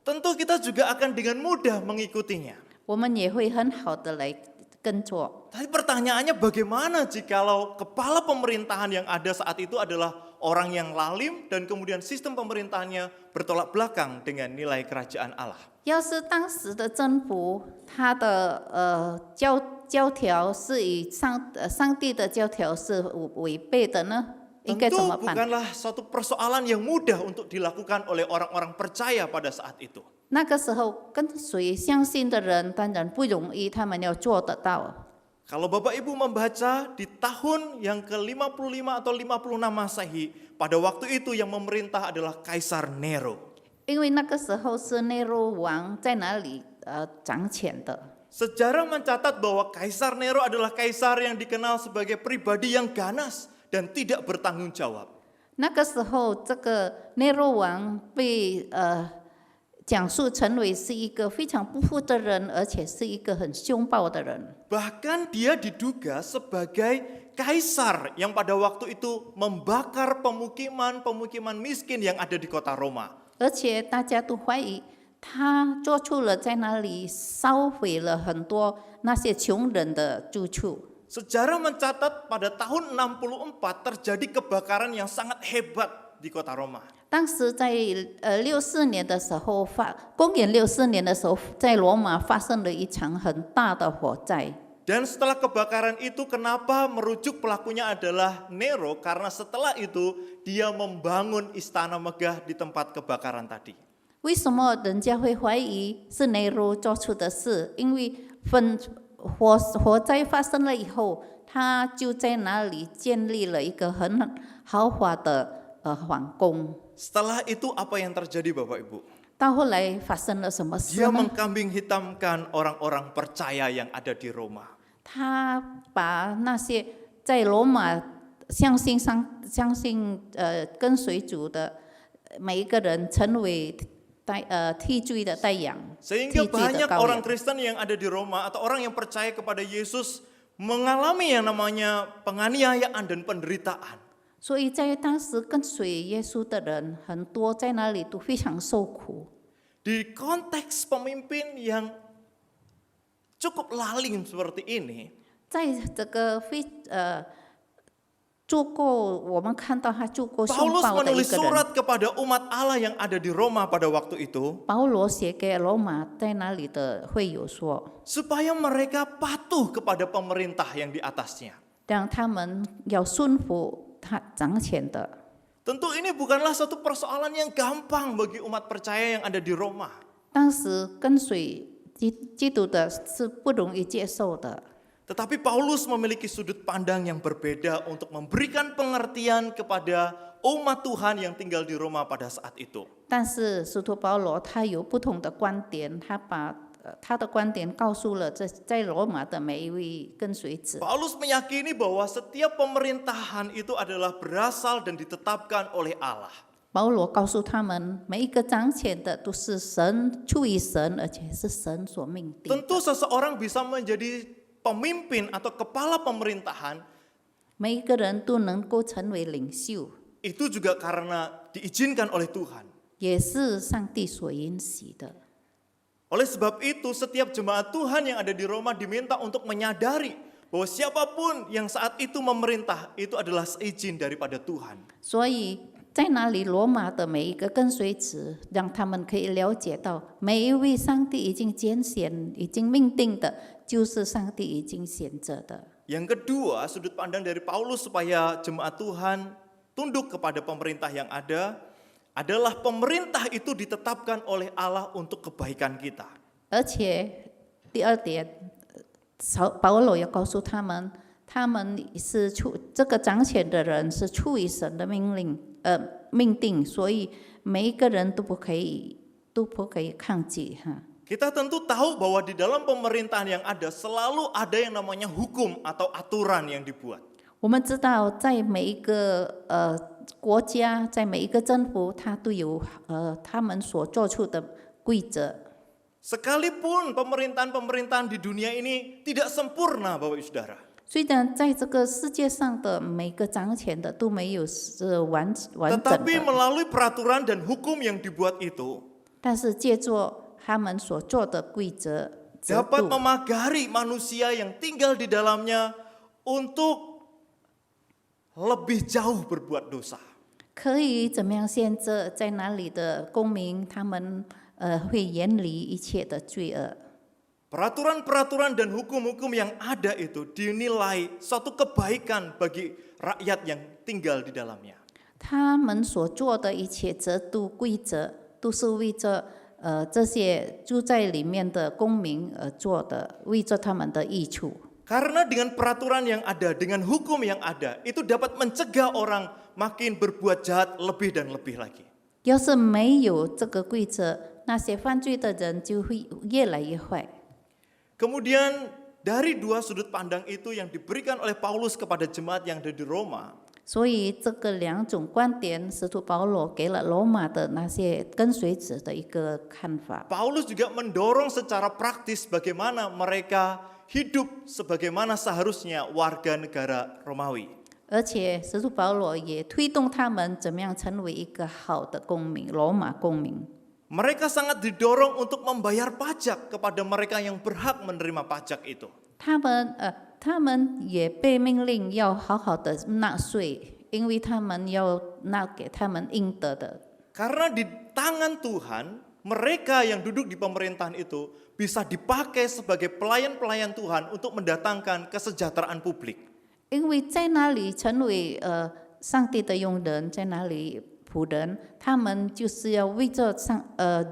Speaker 6: tentu kita juga akan dengan mudah mengikutinya.
Speaker 7: 我们也会很好的来跟着。
Speaker 6: Tapi pertanyaannya bagaimana jikalau kepala pemerintahan yang ada saat itu adalah orang yang lalim dan kemudian sistem pemerintahannya bertolak belakang dengan nilai kerajaan Allah.
Speaker 7: 要是当时的政府，他的教条是与上帝的教条是违背的呢？应该
Speaker 6: Tentu
Speaker 7: 怎么办？
Speaker 6: bukanlah satu persoalan yang mudah untuk dilakukan oleh orang-orang percaya pada saat itu.
Speaker 7: 那个时候跟随相信的人当然不容易，他们要做得到。
Speaker 6: Kalau Bapak Ibu membaca di tahun yang ke-55 atau 56 Masehi, pada waktu itu yang memerintah adalah Kaisar Nero.
Speaker 7: 因为那个时候是内罗王在哪里掌权的。
Speaker 6: Sejarah mencatat bahwa Kaisar Nero adalah kaisar yang dikenal sebagai pribadi yang ganas dan tidak bertanggung jawab.
Speaker 7: 那个时候，这个内罗王被讲述成为是一个非常不负责任，而且是一个很凶暴的人。
Speaker 6: Bahkan dia diduga sebagai kaisar yang pada waktu itu membakar pemukiman miskin yang ada di kota Roma.
Speaker 7: 而且大家都怀疑他做出了在那里烧毁了很多那些穷人的住处。
Speaker 6: Sejarah mencatat pada tahun 64 terjadi kebakaran yang sangat hebat di kota Roma.
Speaker 7: 当时在64年的时候公元64年的时候，在罗马发生了一场很大的火灾。
Speaker 6: Dan setelah kebakaran itu kenapa merujuk pelakunya adalah Nero? Karena setelah itu dia membangun istana megah di tempat kebakaran tadi.
Speaker 7: 为什么人家会怀疑是内罗做出的事？因为火灾发生了以后，他就在那里建立了一个很豪华的皇宫。
Speaker 6: Setelah itu apa yang terjadi Bapak Ibu?
Speaker 7: 到后来发生了什么事
Speaker 6: Dia
Speaker 7: 呢？
Speaker 6: mengkambing hitamkan orang-orang percaya yang ada di Roma.
Speaker 7: 他把那些在罗马相信跟随主的每一个人称为替罪的代羊，
Speaker 6: Sehingga
Speaker 7: 替罪的
Speaker 6: banyak
Speaker 7: 羔
Speaker 6: orang
Speaker 7: 羊。
Speaker 6: Kristen yang ada di Roma atau orang yang percaya kepada Yesus mengalami yang namanya penganiayaan dan penderitaan.
Speaker 7: 所以在当时跟随耶稣的人很多，在那里都非常受苦。
Speaker 6: Di konteks pemimpin yang cukup lalim seperti ini,
Speaker 7: 在这个做过，我们看到他做过凶
Speaker 6: Paulus
Speaker 7: 暴的一
Speaker 6: menulis
Speaker 7: 个人。
Speaker 6: surat kepada umat Allah yang ada di Roma pada waktu itu,
Speaker 7: 保罗写给罗马在那里的会友说，
Speaker 6: supaya mereka patuh kepada pemerintah yang di atasnya.
Speaker 7: 让他们要顺服他掌权的。
Speaker 6: Tentu ini bukanlah satu persoalan yang gampang bagi umat percaya yang ada di Roma.
Speaker 7: 当时跟随基督的是不容易接受的，
Speaker 6: Tetapi Paulus memiliki sudut pandang yang berbeda untuk memberikan pengertian kepada umat Tuhan yang tinggal di Roma pada saat itu.
Speaker 7: 但是使徒保罗他有不同的观点，他把他的观点告诉了在罗马的每一位跟随者。
Speaker 6: Paulus meyakini bahwa setiap pemerintahan itu adalah berasal dan ditetapkan oleh Allah.
Speaker 7: 保罗告诉他们，每一个掌权的都是出于神，而且是神所命定的。
Speaker 6: Tentu seseorang bisa menjadi pemimpin atau kepala pemerintahan
Speaker 7: 每一个人都能够成为领袖，
Speaker 6: itu juga karena diizinkan oleh Tuhan.
Speaker 7: 也是上帝所允许的。
Speaker 6: Oleh sebab itu, setiap jemaat Tuhan yang ada di Roma diminta untuk menyadari bahwa siapapun yang saat itu memerintah itu adalah seizin daripada Tuhan.
Speaker 7: 所以在那里，罗马的每一个跟随者，让他们可以了解到，每一位上帝已经拣选、已经命定的，就是上帝已经选择的。
Speaker 6: Yang kedua, sudut pandang dari Paulus supaya jemaat Tuhan tunduk kepada pemerintah yang ada adalah pemerintah itu ditetapkan oleh Allah untuk kebaikan kita.
Speaker 7: 而且第二点，保罗要告诉他们，他们是这个掌权的人是出于神的命定，所以每一个人都不可以抗拒哈。
Speaker 6: Kita tentu tahu bahwa di dalam pemerintahan yang ada selalu ada yang namanya hukum atau aturan yang dibuat.
Speaker 7: 我们知道，在每一个国家，在每一个政府，它都有他们所做出的规则。
Speaker 6: Sekalipun pemerintahan-pemerintahan di dunia ini tidak sempurna, Bapak Ibu Saudara.
Speaker 7: 虽然在这个世界上的每个掌权的都没有完整
Speaker 6: Tetapi
Speaker 7: 的，
Speaker 6: melalui peraturan dan hukum yang dibuat itu
Speaker 7: 但是借助他们所做的规则制
Speaker 6: dapat
Speaker 7: 度，
Speaker 6: memagari manusia yang tinggal di dalamnya untuk lebih jauh berbuat dosa.
Speaker 7: 可以怎么样限制在哪里的公民，他们会远离一切的罪恶。
Speaker 6: Peraturan-peraturan dan hukum-hukum yang ada itu dinilai suatu kebaikan bagi rakyat yang tinggal di dalamnya.
Speaker 7: 他们所做的一切制度规则，都是为着这些住在里面的公民而做的，为着他们的益处。
Speaker 6: Karena dengan peraturan yang ada, dengan hukum yang ada, itu dapat mencegah orang makin berbuat jahat lebih dan lebih lagi.
Speaker 7: 要是没有这个规则，那些犯罪的人就会越来越坏。
Speaker 6: Kemudian dari dua sudut pandang itu yang diberikan oleh Paulus kepada jemaat yang ada di Roma,
Speaker 7: 所以这个两种观点，使徒保罗给了罗马的那些跟随者的一个看法。
Speaker 6: Paulus juga mendorong secara praktis bagaimana mereka hidup sebagaimana seharusnya warga negara Romawi.
Speaker 7: 而且使徒保罗也推动他们怎么样成为一个好的公民，罗马公民。
Speaker 6: Mereka sangat didorong untuk membayar pajak kepada mereka yang berhak menerima pajak itu.
Speaker 7: 他们也被命令要好好的纳税，因为他们要纳给他们应得的。
Speaker 6: Karena di tangan Tuhan, mereka yang duduk di pemerintahan itu bisa dipakai sebagai pelayan-pelayan Tuhan untuk mendatangkan kesejahteraan publik.
Speaker 7: 因为在那里成为上帝的用人，在那里仆人，他们就是要为着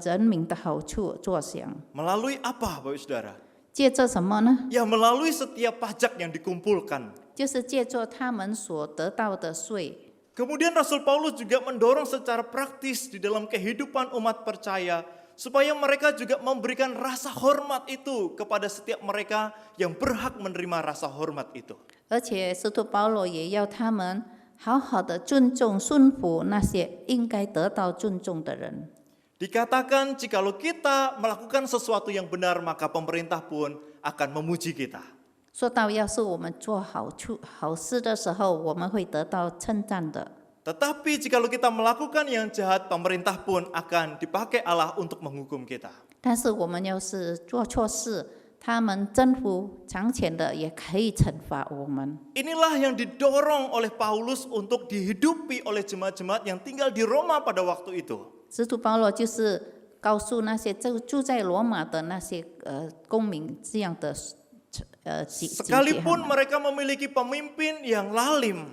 Speaker 7: 人民的好处着想。
Speaker 6: Melalui apa, Bapak Saudara?
Speaker 7: 借着什么呢？
Speaker 6: Ya melalui setiap pajak yang dikumpulkan.
Speaker 7: 就是借着他们所得到的税。
Speaker 6: Kemudian Rasul Paulus juga mendorong secara praktis di dalam kehidupan umat percaya supaya mereka juga memberikan rasa hormat itu kepada setiap mereka yang berhak menerima rasa hormat itu.
Speaker 7: 而且使徒保罗也要他们好好的尊重、顺服那些应该得到尊重的人。
Speaker 6: Dikatakan jikalau kita melakukan sesuatu yang benar maka pemerintah pun akan memuji kita.
Speaker 7: 说到要是我们做好事的时候，我们会得到称赞的。
Speaker 6: Tetapi jikalau kita melakukan yang jahat, pemerintah pun akan dipakai Allah untuk menghukum kita.
Speaker 7: 但是我们要是做错事，他们政府掌权的也可以惩罚我们。
Speaker 6: Inilah yang didorong oleh Paulus untuk dihidupi oleh jemaat-jemaat yang tinggal di Roma pada waktu itu.
Speaker 7: 使徒保罗就是告诉那些住在罗马的那些公民这样的警戒他
Speaker 6: Sekalipun
Speaker 7: 们。
Speaker 6: mereka memiliki pemimpin yang lalim,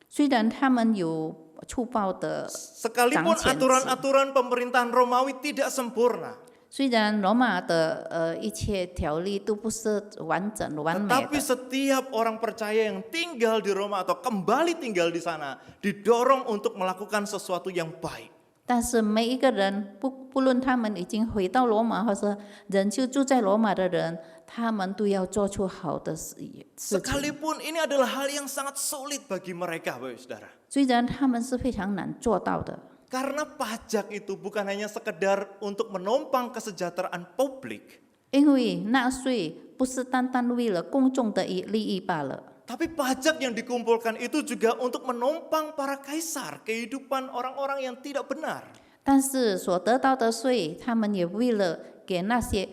Speaker 7: 虽然他们有粗暴的，
Speaker 6: sekalipun
Speaker 7: 掌权者。
Speaker 6: aturan-aturan pemerintahan Romawi tidak sempurna,
Speaker 7: 虽然罗马的一切条例都不是完整完美
Speaker 6: tetapi
Speaker 7: 的，
Speaker 6: setiap orang percaya yang tinggal di Roma atau kembali tinggal di sana didorong untuk melakukan sesuatu yang baik.
Speaker 7: 但是每一个人不论他们已经回到罗马，或者仍旧住在罗马的人，他们都要做出好的事情。
Speaker 6: Sekalipun ini adalah hal yang sangat sulit bagi mereka, Bapak Saudara.
Speaker 7: 虽然他们是非常难做到的，
Speaker 6: Karena pajak itu bukan hanya sekedar untuk menopang kesejahteraan publik,
Speaker 7: 因为纳税不是单单为了公众的利益罢了。
Speaker 6: tapi pajak yang dikumpulkan itu juga untuk menopang para kaisar, kehidupan orang-orang yang tidak benar.
Speaker 7: 但是所得到的税，他们也为了给那些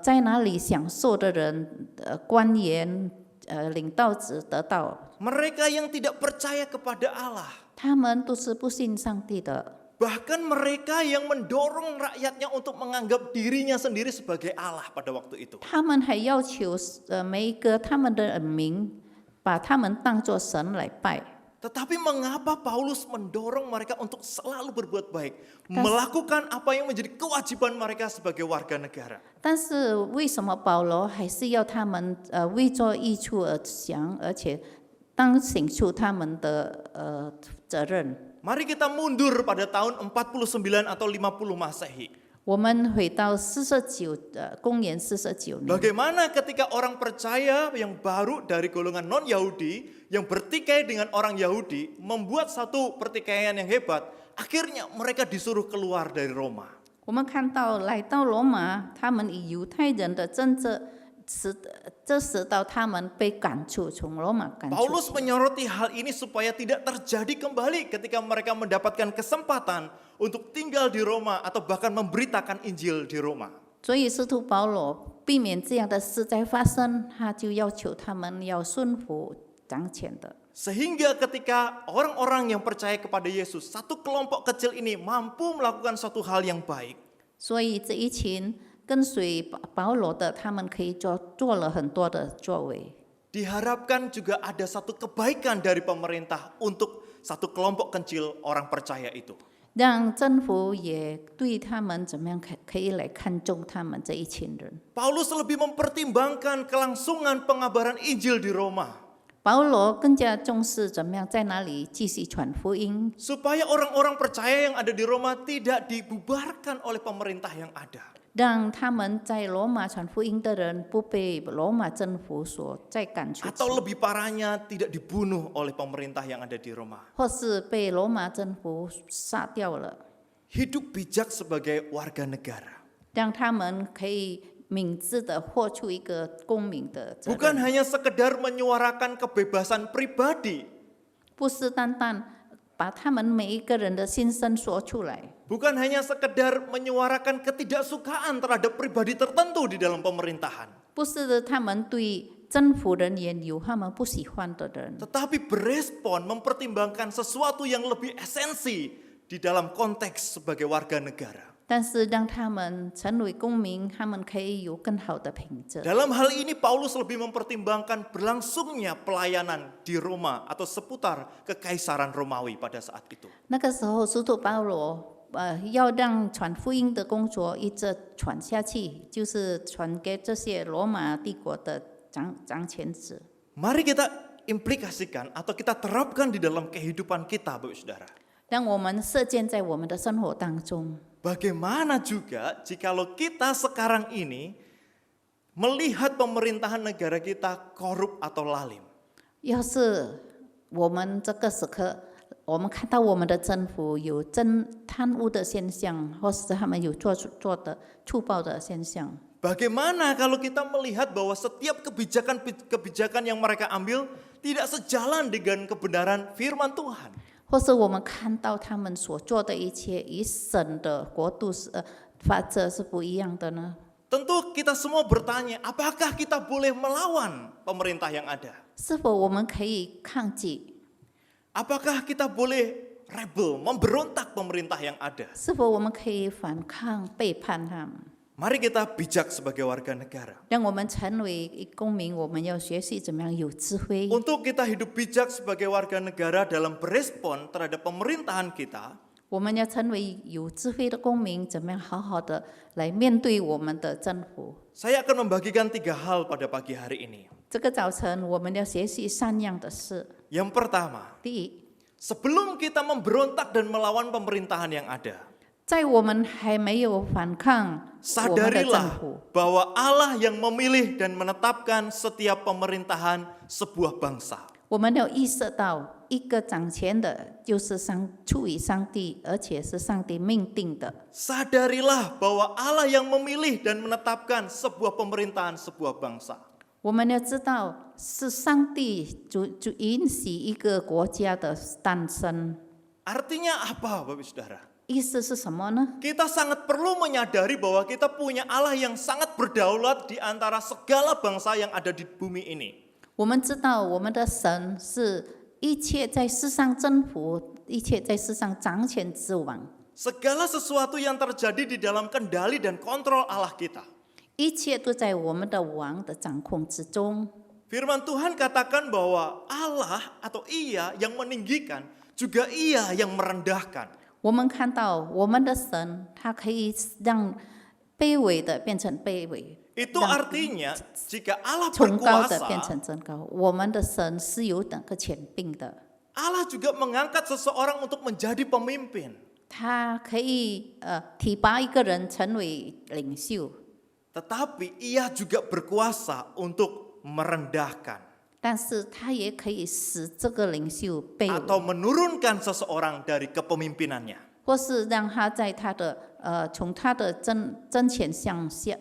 Speaker 7: 在那里享受的人，官员、领导者得到，
Speaker 6: Mereka yang tidak percaya kepada Allah.
Speaker 7: 他们都是不信上帝的。
Speaker 6: Bahkan mereka yang mendorong rakyatnya untuk menganggap dirinya sendiri sebagai Allah pada waktu itu.
Speaker 7: 他们还要求每一个他们的民把他们当作神来拜。
Speaker 6: Tetapi mengapa Paulus mendorong mereka untuk selalu berbuat baik, melakukan apa yang menjadi kewajiban mereka sebagai warga negara?
Speaker 7: 但是为什么保罗还是要他们为做益处而想，而且当醒出他们的责任？
Speaker 6: Mari kita mundur pada tahun 49 atau 50 Masehi.
Speaker 7: 我们回到公元49年，
Speaker 6: Bagaimana ketika orang percaya yang baru dari golongan non-Yahudi yang bertikai dengan orang Yahudi membuat satu pertikaian yang hebat, akhirnya mereka disuruh keluar dari Roma.
Speaker 7: 我们看到来到罗马，他们以犹太人的政治使到他们被赶出，从罗马赶出。
Speaker 6: Paulus menyoroti hal ini supaya tidak terjadi kembali ketika mereka mendapatkan kesempatan untuk tinggal di Roma atau bahkan memberitakan Injil di Roma.
Speaker 7: 所以使徒保罗避免这样的事再发生，他就要求他们要顺服掌权的。
Speaker 6: Sehingga ketika orang-orang yang percaya kepada Yesus, satu kelompok kecil ini mampu melakukan suatu hal yang baik.
Speaker 7: 所以这一群跟随保罗的，他们可以做了很多的作为。
Speaker 6: Diharapkan juga ada satu kebaikan dari pemerintah untuk satu kelompok kecil orang percaya itu.
Speaker 7: 让政府也对他们怎么样可以来看重他们这一群人。
Speaker 6: Paulus lebih mempertimbangkan kelangsungan pengabaran Injil di Roma.
Speaker 7: 保罗更加重视怎么样在那里继续传福音，
Speaker 6: Supaya orang-orang percaya yang ada di Roma tidak dibubarkan oleh pemerintah yang ada.
Speaker 7: 让他们在罗马传福音的人不被罗马政府所再赶出去，
Speaker 6: Atau lebih parahnya tidak dibunuh oleh pemerintah yang ada di Roma.
Speaker 7: 或是被罗马政府杀掉了，
Speaker 6: Hidup bijak sebagai warga negara.
Speaker 7: 让他们可以明智的活出一个公民的责
Speaker 6: Bukan
Speaker 7: 任，
Speaker 6: hanya sekedar menyuarakan kebebasan pribadi.
Speaker 7: 不是单单把他们每一个人的心声说出来，
Speaker 6: Bukan hanya sekedar menyuarakan ketidaksukaan terhadap pribadi tertentu di dalam pemerintahan.
Speaker 7: 不是他们对政府人员有他们不喜欢的人，
Speaker 6: Tetapi berespon mempertimbangkan sesuatu yang lebih esensi di dalam konteks sebagai warga negara.
Speaker 7: 但是让他们成为公民，他们可以有更好的品质。
Speaker 6: Dalam hal ini Paulus lebih mempertimbangkan berlangsungnya pelayanan di Roma atau seputar kekaisaran Romawi pada saat itu.
Speaker 7: 那个时候，使徒保罗要让传福音的工作一直传下去，就是传给这些罗马帝国的掌权者。
Speaker 6: Mari kita implikasikan atau kita terapkan di dalam kehidupan kita, Bapak Saudara.
Speaker 7: 让我们射箭在我们的生活当中。
Speaker 6: Bagaimana juga jikalau kita sekarang ini melihat pemerintahan negara kita korup atau lalim?
Speaker 7: 要是我们这个时刻，我们看到我们的政府有贪污的现象，或是他们有做的粗暴的现象，
Speaker 6: Bagaimana kalau kita melihat bahwa setiap kebijakan yang mereka ambil tidak sejalan dengan kebenaran firman Tuhan?
Speaker 7: 或是我们看到他们所做的一切与神的国度法则是不一样的呢？
Speaker 6: Tentu kita semua bertanya, apakah kita boleh melawan pemerintah yang ada?
Speaker 7: 是否我们可以抗击？
Speaker 6: Apakah kita boleh rebel, memberontak pemerintah yang ada?
Speaker 7: 是否我们可以反抗、背叛他们？
Speaker 6: Mari kita bijak sebagai warga negara.
Speaker 7: 让我们成为公民，我们要学习怎么样有智慧。
Speaker 6: Untuk kita hidup bijak sebagai warga negara dalam berespon terhadap pemerintahan kita,
Speaker 7: 我们要成为有智慧的公民，怎么样好好的来面对我们的政府？
Speaker 6: saya akan membagikan 3 hal pada pagi hari ini.
Speaker 7: 这个早晨，我们要学习3样的事。
Speaker 6: Yang pertama,
Speaker 7: 第一，
Speaker 6: sebelum kita memberontak dan melawan pemerintahan yang ada,
Speaker 7: 在我们还没有反抗我们的政
Speaker 6: sadarilah
Speaker 7: 府，
Speaker 6: bahwa Allah yang memilih dan menetapkan setiap pemerintahan sebuah bangsa.
Speaker 7: 我们要意识到，一个掌权的就是出于上帝，而且是上帝命定的。
Speaker 6: Sadarilah bahwa Allah yang memilih dan menetapkan sebuah pemerintahan sebuah bangsa.
Speaker 7: 我们要知道，是上帝就允许一个国家的诞生。
Speaker 6: Artinya apa, Bapak Saudara?
Speaker 7: 意思是什么呢？
Speaker 6: Kita sangat perlu menyadari bahwa kita punya Allah yang sangat berdaulat di antara segala bangsa yang ada di bumi ini.
Speaker 7: 我们知道我们的神是一切在世上征服、一切在世上掌权之王，
Speaker 6: Segala sesuatu yang terjadi di dalam kendali dan kontrol Allah kita.
Speaker 7: 一切都在我们的王的掌控之中。
Speaker 6: Firman Tuhan katakan bahwa Allah atau Ia yang meninggikan, juga Ia yang merendahkan.
Speaker 7: 我们看到我们的神，他可以让卑微的变成卑微，
Speaker 6: Itu artinya jika Allah
Speaker 7: 崇高的变
Speaker 6: berkuasa,
Speaker 7: 成增高。我们的神是有那个权柄的，
Speaker 6: Allah juga mengangkat seseorang untuk menjadi pemimpin.
Speaker 7: 他可以提拔一个人成为领袖，
Speaker 6: Tetapi Ia juga berkuasa untuk merendahkan
Speaker 7: 但是他也可以使这个领袖卑
Speaker 6: atau
Speaker 7: 微，
Speaker 6: menurunkan seseorang dari kepemimpinannya.
Speaker 7: 或是让他在他的从他的真权向下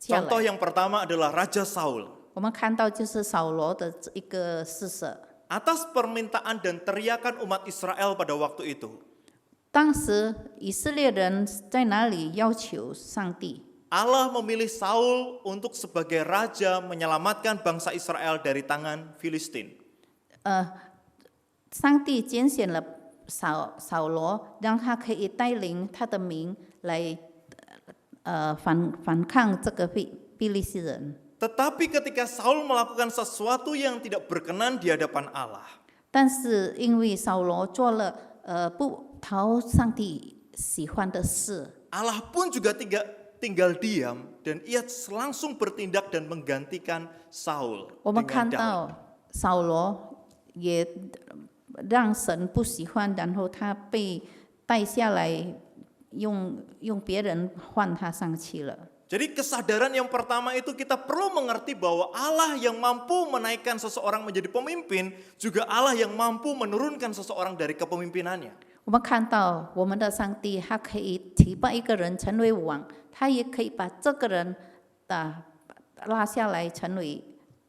Speaker 6: Contoh
Speaker 7: 来。
Speaker 6: yang pertama adalah Raja Saul.
Speaker 7: 我们看到就是扫罗的一个事实。
Speaker 6: Atas permintaan dan teriakan umat Israel pada waktu itu,
Speaker 7: 当时以色列人在哪里要求上帝？
Speaker 6: Allah memilih Saul untuk sebagai raja menyelamatkan bangsa Israel dari tangan Filistin.
Speaker 7: 上帝拣选了扫罗，让他可以带领他的民来反抗这个非利士人。
Speaker 6: Tetapi ketika Saul melakukan sesuatu yang tidak berkenan di hadapan Allah,
Speaker 7: 但是因为扫罗做了不讨上帝喜欢的事，
Speaker 6: Allah pun juga tinggal diam dan ia langsung bertindak dan menggantikan Saul
Speaker 7: 我们
Speaker 6: dengan
Speaker 7: 看
Speaker 6: Daud.
Speaker 7: 到扫罗也让神不喜欢，然后他被带下来，用别人换他上去了。
Speaker 6: Jadi kesadaran yang pertama itu kita perlu mengerti bahwa Allah yang mampu menaikkan seseorang menjadi pemimpin, juga Allah yang mampu menurunkan seseorang dari kepemimpinannya.
Speaker 7: 我们看到我们的上帝，他可以提拔一个人成为王，他也可以把这个人拉下来成为。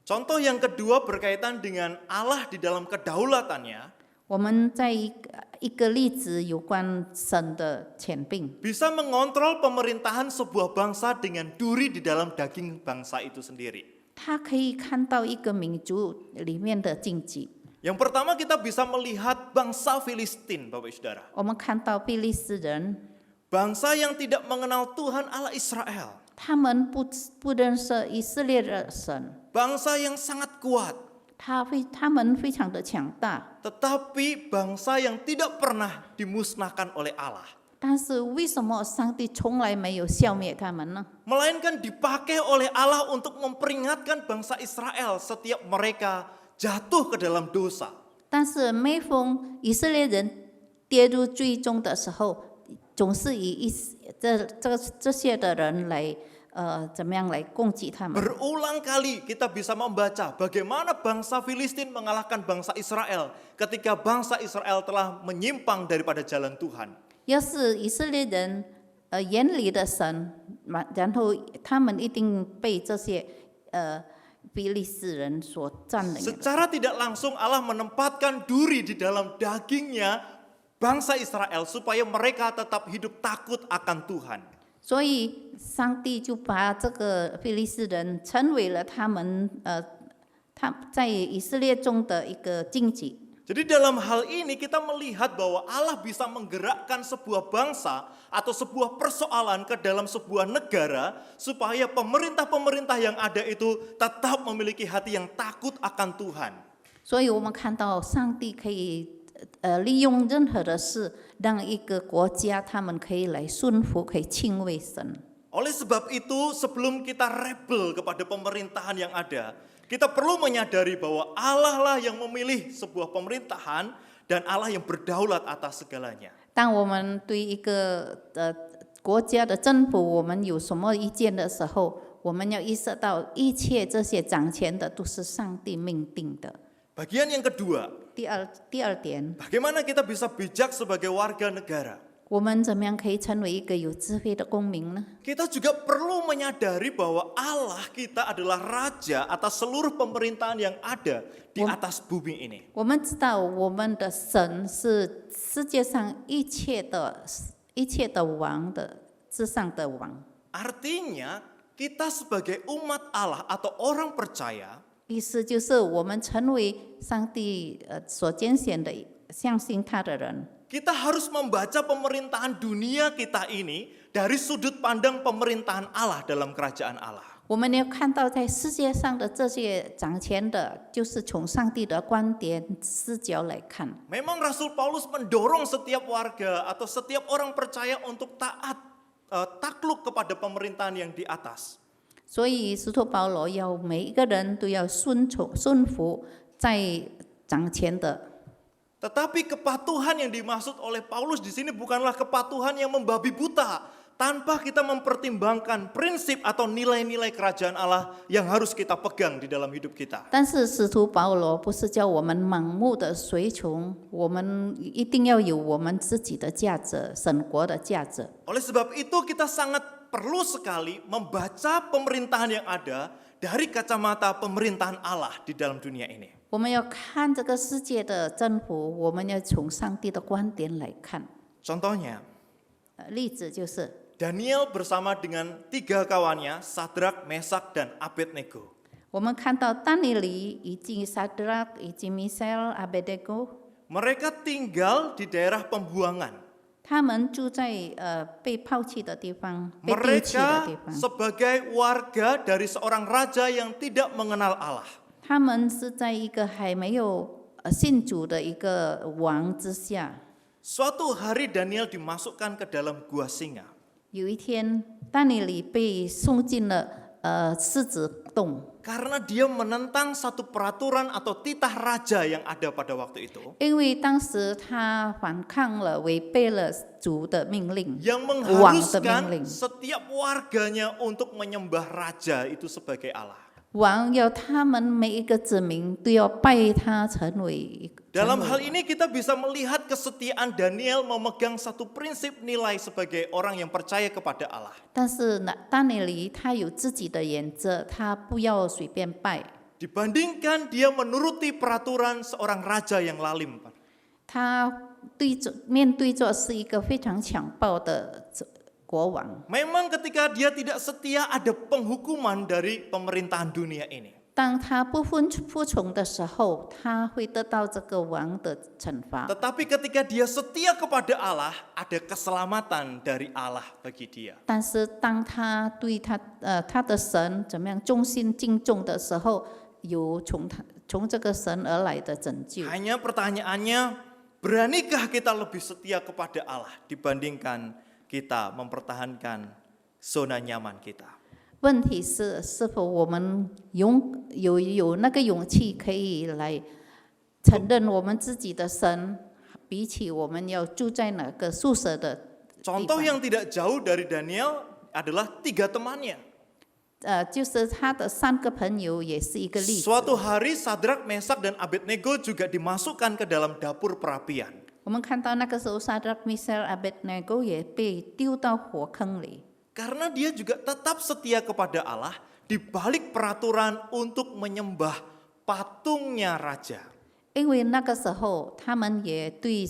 Speaker 6: Contoh yang kedua berkaitan dengan Allah di dalam kedaulatannya,
Speaker 7: 我们在一个例子有关神的权柄，
Speaker 6: bisa mengontrol pemerintahan sebuah bangsa dengan duri di dalam daging bangsa itu sendiri.
Speaker 7: 他可以看到一个民族里面的禁忌。
Speaker 6: Yang pertama kita bisa melihat bangsa Filistin, Bapak Ibu Saudara.
Speaker 7: 我们看到非利士人，
Speaker 6: Bangsa yang tidak mengenal Tuhan Allah Israel.
Speaker 7: 他们不认识以色列的神，
Speaker 6: Bangsa yang sangat kuat.
Speaker 7: 他们非常的强大。
Speaker 6: Tetapi bangsa yang tidak pernah dimusnahkan oleh Allah.
Speaker 7: 但是为什么上帝从来没有消灭他们呢？
Speaker 6: Melainkan dipakai oleh Allah untuk memperingatkan bangsa Israel setiap mereka jatuh ke dalam dosa.
Speaker 7: 但是每逢以色列人跌入最终的时候，总是以这些的人来怎么样来攻击他们？
Speaker 6: Berulang kali kita bisa membaca bagaimana bangsa Filistin mengalahkan bangsa Israel ketika bangsa Israel telah menyimpang daripada jalan Tuhan.
Speaker 7: 要是以色列人远离了神，然后他们一定被这些非利士人所占领了。
Speaker 6: Secara tidak langsung Allah menempatkan duri di dalam dagingnya bangsa Israel supaya mereka tetap hidup takut akan Tuhan.
Speaker 7: 所以上帝就把这个非利士人成为了他们他在以色列中的一个荆棘。
Speaker 6: Jadi dalam hal ini kita melihat bahwa Allah bisa menggerakkan sebuah bangsa atau sebuah persoalan ke dalam sebuah negara supaya pemerintah-pemerintah yang ada itu tetap memiliki hati yang takut akan Tuhan.
Speaker 7: 所以我们看到上帝可以利用任何的事，让一个国家他们可以来顺服，可以敬畏神。
Speaker 6: Oleh sebab itu sebelum kita rebel kepada pemerintahan yang ada, kita perlu menyadari bahwa Allah lah yang memilih sebuah pemerintahan dan Allah yang berdaulat atas segalanya.
Speaker 7: 当我们对一个国家的政府我们有什么意见的时候，我们要意识到一切这些掌权的都是上帝命定的。
Speaker 6: Bagian yang kedua,
Speaker 7: 第二点，
Speaker 6: bagaimana kita bisa bijak sebagai warga negara?
Speaker 7: 我们怎么样可以成为一个有智慧的公民呢？
Speaker 6: Kita juga perlu menyadari bahwa Allah kita adalah raja atas seluruh pemerintahan yang ada di atas bumi ini.
Speaker 7: 我们知道我们的神是世界上一切一切的王的至上的王。
Speaker 6: Artinya kita sebagai umat Allah atau orang percaya
Speaker 7: 意思就是我们成为上帝所拣选的相信他的人，
Speaker 6: kita harus membaca pemerintahan dunia kita ini dari sudut pandang pemerintahan Allah dalam kerajaan Allah.
Speaker 7: 我们要看到在世界上的这些掌权的，就是从上帝的观点视角来看。
Speaker 6: Memang Rasul Paulus mendorong setiap warga atau setiap orang percaya untuk taat, takluk kepada pemerintahan yang di atas.
Speaker 7: 所以使徒保罗要每一个人都要顺服在掌权的。
Speaker 6: Tetapi kepatuhan yang dimaksud oleh Paulus di sini bukanlah kepatuhan yang membabi buta, tanpa kita mempertimbangkan prinsip atau nilai-nilai kerajaan Allah yang harus kita pegang di dalam hidup kita.
Speaker 7: 但是使徒保罗不是叫我们盲目的随从，我们一定要有我们自己的价值，神国的价值。
Speaker 6: Oleh sebab itu kita sangat perlu sekali membaca pemerintahan yang ada dari kacamata pemerintahan Allah di dalam dunia ini.
Speaker 7: 我们要看这个世界的政府，我们要从上帝的观点来看。
Speaker 6: Contohnya,
Speaker 7: 例子就是
Speaker 6: Daniel bersama dengan 3 kawannya, Sadrak, Mesak, dan Abednego.
Speaker 7: 我们看到但以理以及撒德拉以及米塞尔、阿别德哥，
Speaker 6: Mereka tinggal di daerah pembuangan.
Speaker 7: 他们住在被抛弃的地方，被丢弃的
Speaker 6: Mereka
Speaker 7: 地方。
Speaker 6: sebagai warga dari seorang raja yang tidak mengenal Allah.
Speaker 7: 他们是在一个还没有信主的一个王之下。
Speaker 6: Suatu hari Daniel dimasukkan ke dalam gua singa.
Speaker 7: 有一天，但以理被送进了狮子洞，
Speaker 6: Karena dia menentang satu peraturan atau titah raja yang ada pada waktu itu.
Speaker 7: 因为当时他反抗了，违背了主的命令，
Speaker 6: Yang
Speaker 7: 王的命
Speaker 6: mengharuskan
Speaker 7: 令。
Speaker 6: setiap warganya untuk menyembah raja itu sebagai Allah.
Speaker 7: 王要他们每一个子民都要拜他成为。
Speaker 6: Dalam hal ini kita bisa melihat kesetiaan Daniel memegang satu prinsip nilai sebagai orang yang percaya kepada Allah.
Speaker 7: 但是呢，但以理他有自己的原则，他不要随便拜。
Speaker 6: Dibandingkan dia menuruti peraturan seorang raja yang lalim.
Speaker 7: 他面对着是一个非常强暴的国王。
Speaker 6: Memang ketika dia tidak setia ada penghukuman dari pemerintahan dunia ini.
Speaker 7: 当他不服从的时候，他会得到这个王的惩罚。
Speaker 6: Tetapi ketika dia setia kepada Allah, ada keselamatan dari Allah bagi dia.
Speaker 7: 但是当他对他的神怎么样忠心敬重的时候，有从这个神而来的拯救。
Speaker 6: Hanya pertanyaannya, beranikah kita lebih setia kepada Allah dibandingkan kita mempertahankan zona nyaman kita?
Speaker 7: 问题是，是否我们有那个勇气，可以来承认我们自己的神，比起我们要住在哪个宿舍的地
Speaker 6: Contoh
Speaker 7: 方？
Speaker 6: yang tidak jauh dari Daniel adalah 3 temannya.
Speaker 7: 就是他的3个朋友也是一个例子。
Speaker 6: Suatu hari Sadrak, Mesak, dan Abednego juga dimasukkan ke dalam dapur perapian.
Speaker 7: 我们看到那个时候，撒德拉、米塞尔、阿别尼哥也被丢到火坑里。
Speaker 6: Karena dia juga tetap setia kepada Allah di balik peraturan untuk menyembah patungnya raja.
Speaker 7: 因为那个时候，他们也对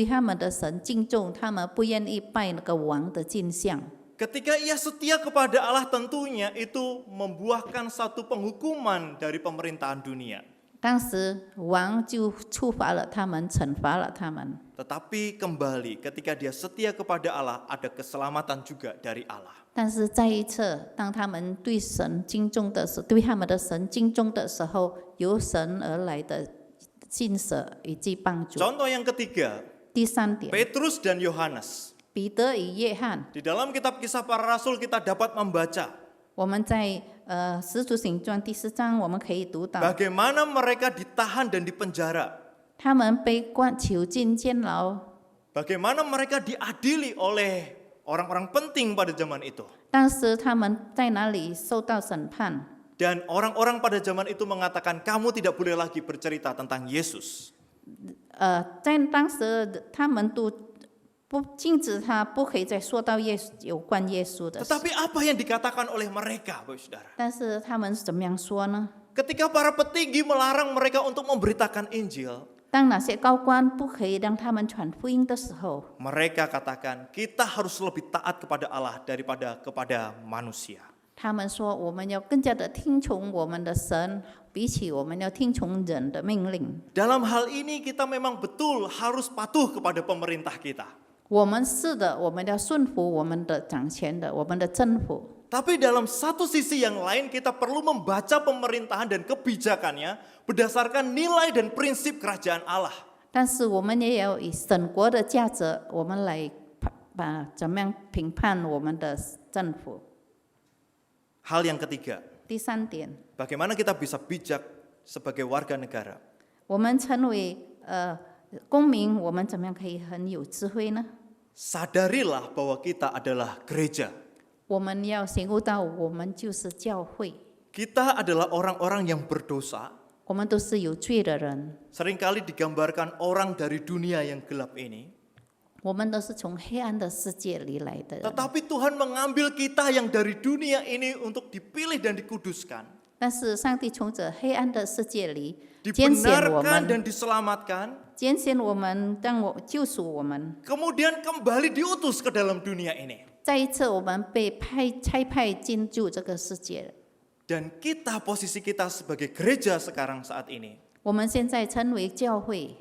Speaker 7: 他们的神敬重，他们不愿意拜那个王的镜像。
Speaker 6: Ketika ia setia kepada Allah tentunya itu membuahkan satu penghukuman dari pemerintahan dunia.
Speaker 7: 当时王就处罚了他们，惩罚了他们。
Speaker 6: Tetapi kembali ketika dia setia kepada Allah ada keselamatan juga dari Allah.
Speaker 7: 但是再一次，当他们对神敬重的时候，对他们的神敬重的时候，由神而来的信舍以及帮助。
Speaker 6: Contoh yang ketiga,
Speaker 7: 第3点，
Speaker 6: Petrus dan Yohanes.
Speaker 7: 彼得与约翰，
Speaker 6: Di dalam kitab Kisah Para Rasul kita dapat membaca
Speaker 7: 我们在使徒行传第4章，我们可以读到，
Speaker 6: bagaimana mereka ditahan dan dipenjara.
Speaker 7: 他们被囚禁监牢，
Speaker 6: Bagaimana mereka diadili oleh orang-orang penting pada zaman itu.
Speaker 7: 当时他们在哪里受到审判？
Speaker 6: Dan orang-orang pada zaman itu mengatakan kamu tidak boleh lagi bercerita tentang Yesus.
Speaker 7: 在当时他们都不禁止他不可以再说到有关耶稣的事。
Speaker 6: Tetapi apa yang dikatakan oleh mereka, Bapak Saudara?
Speaker 7: 但是他们怎么样说呢？
Speaker 6: Ketika para petinggi melarang mereka untuk memberitakan Injil,
Speaker 7: 当哪些高官不可以让他们传福音的时候，
Speaker 6: mereka katakan kita harus lebih taat kepada Allah daripada kepada manusia.
Speaker 7: 他们说我们要更加的听从我们的神，比起我们要听从人的命令。
Speaker 6: Dalam hal ini kita memang betul harus patuh kepada pemerintah kita.
Speaker 7: 我们是的，我们要顺服我们的掌权的，我们的政府。
Speaker 6: Tapi dalam satu sisi yang lain kita perlu membaca pemerintahan dan kebijakannya berdasarkan nilai dan prinsip kerajaan Allah.
Speaker 7: 但是我们也要以神国的价值，我们来怎么样评判我们的政府。
Speaker 6: Hal yang ketiga,
Speaker 7: 第三点，
Speaker 6: bagaimana kita bisa bijak sebagai warga negara?
Speaker 7: 我们成为公民，我们怎么样可以很有智慧呢？
Speaker 6: Sadarilah bahwa kita adalah gereja.
Speaker 7: 我们要醒悟到，我们就是教会，
Speaker 6: Kita adalah orang-orang yang berdosa.
Speaker 7: 我们都是有罪的人，
Speaker 6: Seringkali digambarkan orang dari dunia yang gelap ini.
Speaker 7: 我们都是从黑暗的世界里来的人。
Speaker 6: Tetapi Tuhan mengambil kita yang dari dunia ini untuk dipilih dan dikuduskan.
Speaker 7: 但是上帝从这黑暗的世界里拣选我
Speaker 6: Dibenarkan
Speaker 7: 们，
Speaker 6: dan diselamatkan.
Speaker 7: 拣选我们，让我救赎我们。
Speaker 6: Kemudian kembali diutus ke dalam dunia ini.
Speaker 7: 再一次，我们被差派进入这个世界。
Speaker 6: Dan kita, posisi kita sebagai gereja sekarang saat ini.
Speaker 7: 我们现在称为教会，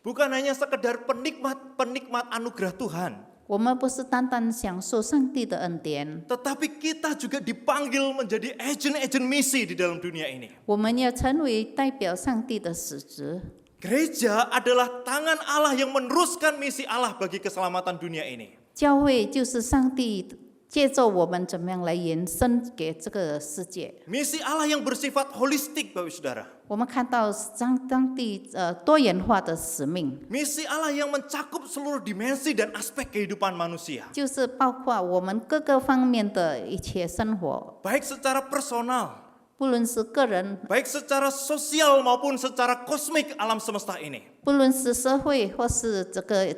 Speaker 6: Bukan hanya sekedar penikmat anugerah Tuhan.
Speaker 7: 我们不是单单享受上帝的恩典，
Speaker 6: Tetapi kita juga dipanggil menjadi agent-agent misi di dalam dunia ini.
Speaker 7: 我们要成为代表上帝的使者。
Speaker 6: Gereja adalah tangan Allah yang meneruskan misi Allah bagi keselamatan dunia ini.
Speaker 7: 教会就是上帝借着我们怎么样来延伸给这个世界。
Speaker 6: Misi Allah yang bersifat holistik, Bapak Saudara.
Speaker 7: 我们看到上帝多元化的使命，
Speaker 6: Misi Allah yang mencakup seluruh dimensi dan aspek kehidupan manusia.
Speaker 7: 就是包括我们各个方面的一切生活，
Speaker 6: Baik secara personal,
Speaker 7: 不论是个人，
Speaker 6: baik secara sosial maupun secara kosmik alam semesta ini.
Speaker 7: 不论是社会或是这个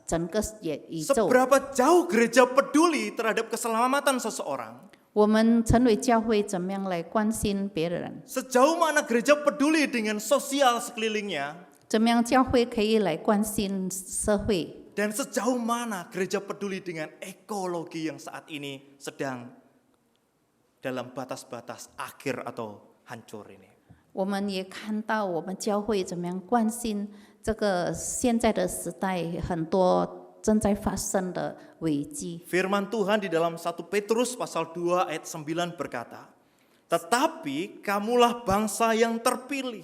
Speaker 7: 整个宇宙。
Speaker 6: Seberapa jauh gereja peduli terhadap keselamatan seseorang?
Speaker 7: 我们成为教会，怎么样来关心别人？
Speaker 6: Sejauh mana gereja peduli dengan sosial sekelilingnya?
Speaker 7: 怎么样教会可以来关心社会？
Speaker 6: Dan sejauh mana gereja peduli dengan ekologi yang saat ini sedang dalam batas-batas akhir atau hancur ini?
Speaker 7: 我们也看到我们教会怎么样关心这个现在的时代很多正在发生的危机。
Speaker 6: Firman Tuhan di dalam 1 Petrus pasal 2 ayat 9 berkata, "Tetapi kamulah bangsa yang terpilih,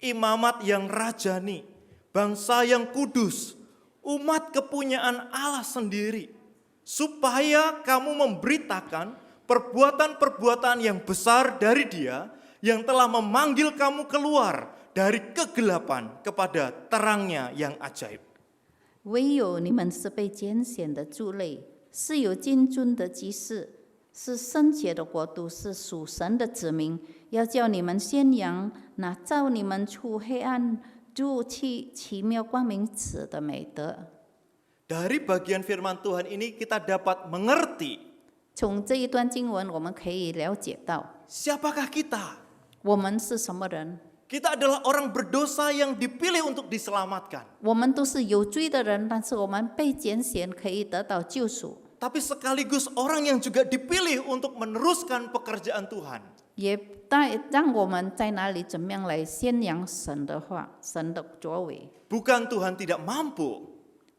Speaker 6: imamat yang rajani, bangsa yang kudus, umat kepunyaan Allah sendiri, supaya kamu memberitakan perbuatan-perbuatan yang besar dari Dia yang telah memanggil kamu keluar dari kegelapan kepada terangnya yang ajaib."
Speaker 7: 唯有你们是被拣选的族类，是有君尊的祭司，是圣洁的国度，是属神的子民，要叫你们宣扬那照你们出黑暗入奇妙光明者的美德。
Speaker 6: Dari bagian firman Tuhan ini kita dapat mengerti
Speaker 7: 从这一段经文，我们可以了解到，
Speaker 6: siapakah kita.
Speaker 7: 我们是什么人？
Speaker 6: Kita adalah orang berdosa yang dipilih untuk diselamatkan.
Speaker 7: 我们都是有罪的人，但是我们被拣选，可以得到救赎，
Speaker 6: Tapi sekaligus orang yang juga dipilih untuk meneruskan pekerjaan Tuhan.
Speaker 7: 也让我们在哪里怎么样来宣扬神的话、神的作为。
Speaker 6: Bukan Tuhan tidak mampu,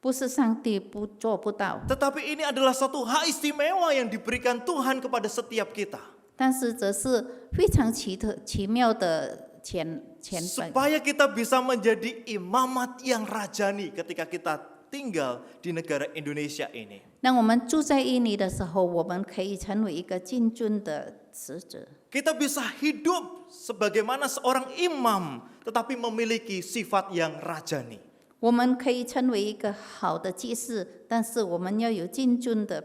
Speaker 7: 不是上帝做不到，
Speaker 6: tetapi ini adalah satu hak istimewa yang diberikan Tuhan kepada setiap kita.
Speaker 7: 但是这是非常奇妙的前本，
Speaker 6: Supaya kita bisa menjadi imamat yang rajani ketika kita tinggal di negara Indonesia ini.
Speaker 7: 让我们住在印尼的时候，我们可以成为一个敬尊的使者。
Speaker 6: Kita bisa hidup sebagaimana seorang imam, tetapi memiliki sifat yang rajani.
Speaker 7: 我们可以成为一个好的祭司，但是我们要有敬尊的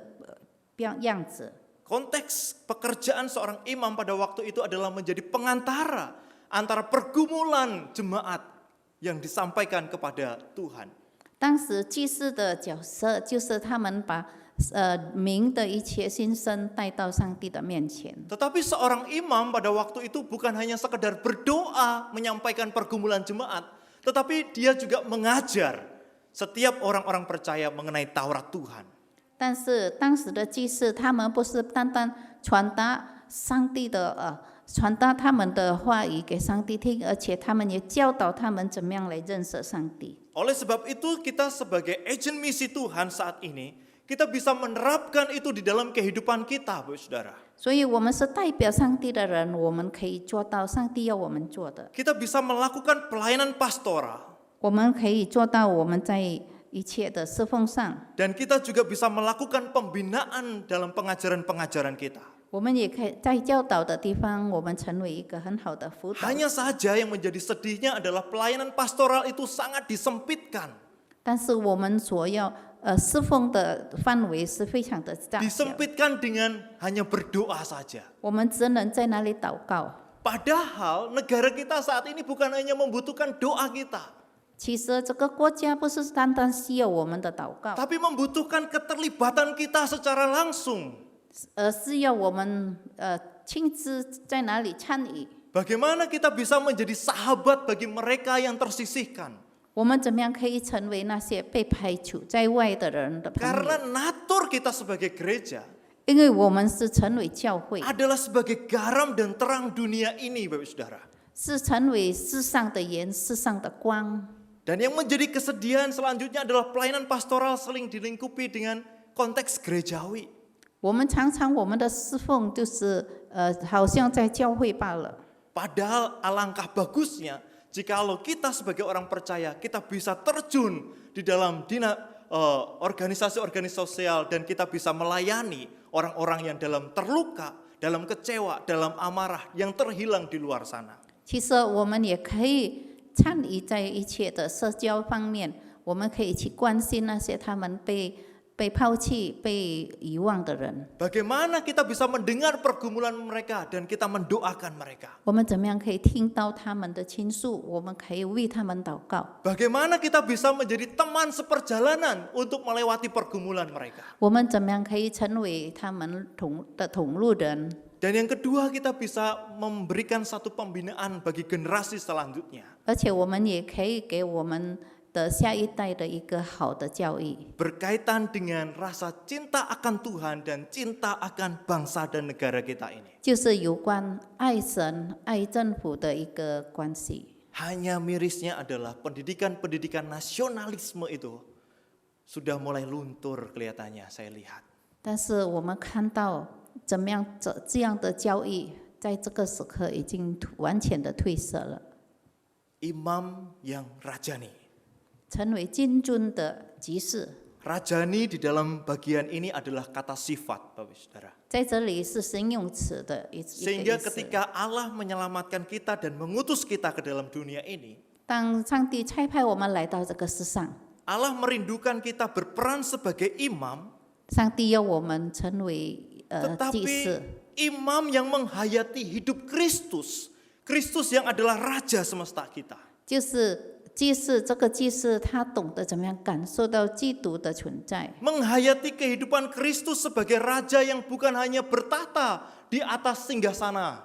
Speaker 7: 样子。
Speaker 6: Konteks pekerjaan seorang imam pada waktu itu adalah menjadi pengantara antara pergumulan jemaat yang disampaikan kepada Tuhan.
Speaker 7: 当时祭司的角色就是他们把民的一切心声带到上帝的面前。
Speaker 6: Tetapi seorang imam pada waktu itu bukan hanya sekedar berdoa menyampaikan pergumulan jemaat, tetapi dia juga mengajar setiap orang-orang percaya mengenai Taurat Tuhan.
Speaker 7: 但是当时的祭司，他们不是单单传达上帝的传达他们的话语给上帝听，而且他们也教导他们怎么样来认识上帝。
Speaker 6: Oleh sebab itu kita sebagai agen misi Tuhan saat ini, kita bisa menerapkan itu di dalam kehidupan kita, Bapak Saudara.
Speaker 7: 所以我们是代表上帝的人，我们可以做到上帝要我们做的，
Speaker 6: Kita bisa melakukan pelayanan pastoral,
Speaker 7: 我们可以做到我们在一切的侍奉上，
Speaker 6: dan kita juga bisa melakukan pembinaan dalam pengajaran-pengajaran kita.
Speaker 7: 我们也可以在教导的地方，我们成为一个很好的辅导。
Speaker 6: Hanya saja yang menjadi sedihnya adalah pelayanan pastoral itu sangat disempitkan.
Speaker 7: 但是我们所要侍奉的范围是非常的窄小，
Speaker 6: Disempitkan dengan hanya berdoa saja.
Speaker 7: 我们只能在那里祷告。
Speaker 6: Padahal negara kita saat ini bukan hanya membutuhkan doa kita,
Speaker 7: 其实这个国家不是单单需要我们的祷告，
Speaker 6: tapi membutuhkan keterlibatan kita secara langsung.
Speaker 7: 而是要我们亲自在哪里参与。
Speaker 6: Bagaimana kita bisa menjadi sahabat bagi mereka yang tersisihkan?
Speaker 7: 我们怎么样可以成为那些被排除在外的人的朋
Speaker 6: Karena
Speaker 7: 友？
Speaker 6: natur kita sebagai gereja
Speaker 7: 因为我们是成为教会，
Speaker 6: adalah sebagai garam dan terang dunia ini, Bapak Saudara.
Speaker 7: 是成为世上的盐、世上的光。
Speaker 6: Dan yang menjadi kesedihan selanjutnya adalah pelayanan pastoral sering dilingkupi dengan konteks gerejawi.
Speaker 7: 我们常常我们的侍奉就是好像在教会罢了。
Speaker 6: Padahal alangkah bagusnya jikalau kita sebagai orang percaya kita bisa terjun di dalam organisasi-organisasi sosial dan kita bisa melayani orang-orang yang dalam terluka, dalam kecewa, dalam amarah yang terhilang di luar sana.
Speaker 7: 其实我们也可以参与在一切的社交方面，我们可以去关心那些他们被抛弃、被遗忘的人。
Speaker 6: Bagaimana kita bisa mendengar pergumulan mereka dan kita mendoakan mereka?
Speaker 7: 我们怎么样可以听到他们的倾诉？我们可以为他们祷告。
Speaker 6: Bagaimana kita bisa menjadi teman seperjalanan untuk melewati pergumulan mereka?
Speaker 7: 我们怎么样可以成为他们的同路人？
Speaker 6: Dan yang kedua, kita bisa memberikan satu pembinaan bagi generasi selanjutnya.
Speaker 7: 而且我们也可以给我们的下一代的一个好的教育，
Speaker 6: Berkaitan dengan rasa cinta akan Tuhan dan cinta akan bangsa dan negara kita ini.
Speaker 7: 就是有关爱神、爱政府的一个关系。
Speaker 6: Hanya mirisnya adalah pendidikan-pendidikan nasionalisme itu sudah mulai luntur kelihatannya, saya lihat.
Speaker 7: 但是我们看到怎么样这样的教育，在这个时刻已经完全的褪色了，
Speaker 6: Imam yang rajani.
Speaker 7: 成为君尊的集市。
Speaker 6: Rajani di dalam bagian ini adalah kata sifat, Bapak Saudara.
Speaker 7: 在这里是形容词的一个
Speaker 6: Sehingga
Speaker 7: 意思。
Speaker 6: ketika Allah menyelamatkan kita dan mengutus kita ke dalam dunia ini,
Speaker 7: 当上帝差派我们来到这个世上，
Speaker 6: Allah merindukan kita berperan sebagai imam,
Speaker 7: 上帝要我们成为祭
Speaker 6: tetapi
Speaker 7: 司，
Speaker 6: imam yang menghayati hidup Kristus. Kristus yang adalah raja semesta kita.
Speaker 7: 就是祭司。这个祭司他懂得怎么样感受到基督的存在，
Speaker 6: Menghayati kehidupan Kristus sebagai raja yang bukan hanya bertata di atas singgasana,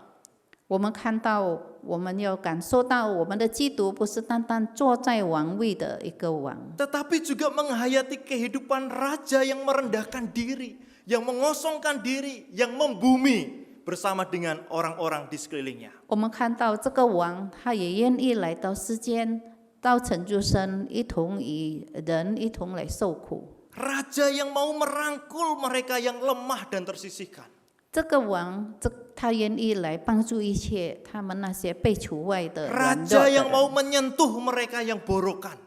Speaker 7: 我们看到，我们要感受到我们的基督不是单单坐在王位的一个王，
Speaker 6: tetapi juga menghayati kehidupan raja yang merendahkan diri, yang mengosongkan diri, yang membumi bersama dengan orang-orang di sekelilingnya.
Speaker 7: 我们看到这个王，他也愿意来到世间，到成就生，一同与人一同来受苦。
Speaker 6: Raja yang mau merangkul mereka yang lemah dan tersisihkan.
Speaker 7: 这个王，他愿意来帮助一切他们那些被除外的软弱
Speaker 6: Raja
Speaker 7: 的
Speaker 6: yang mau
Speaker 7: 人。
Speaker 6: menyentuh mereka yang borokan.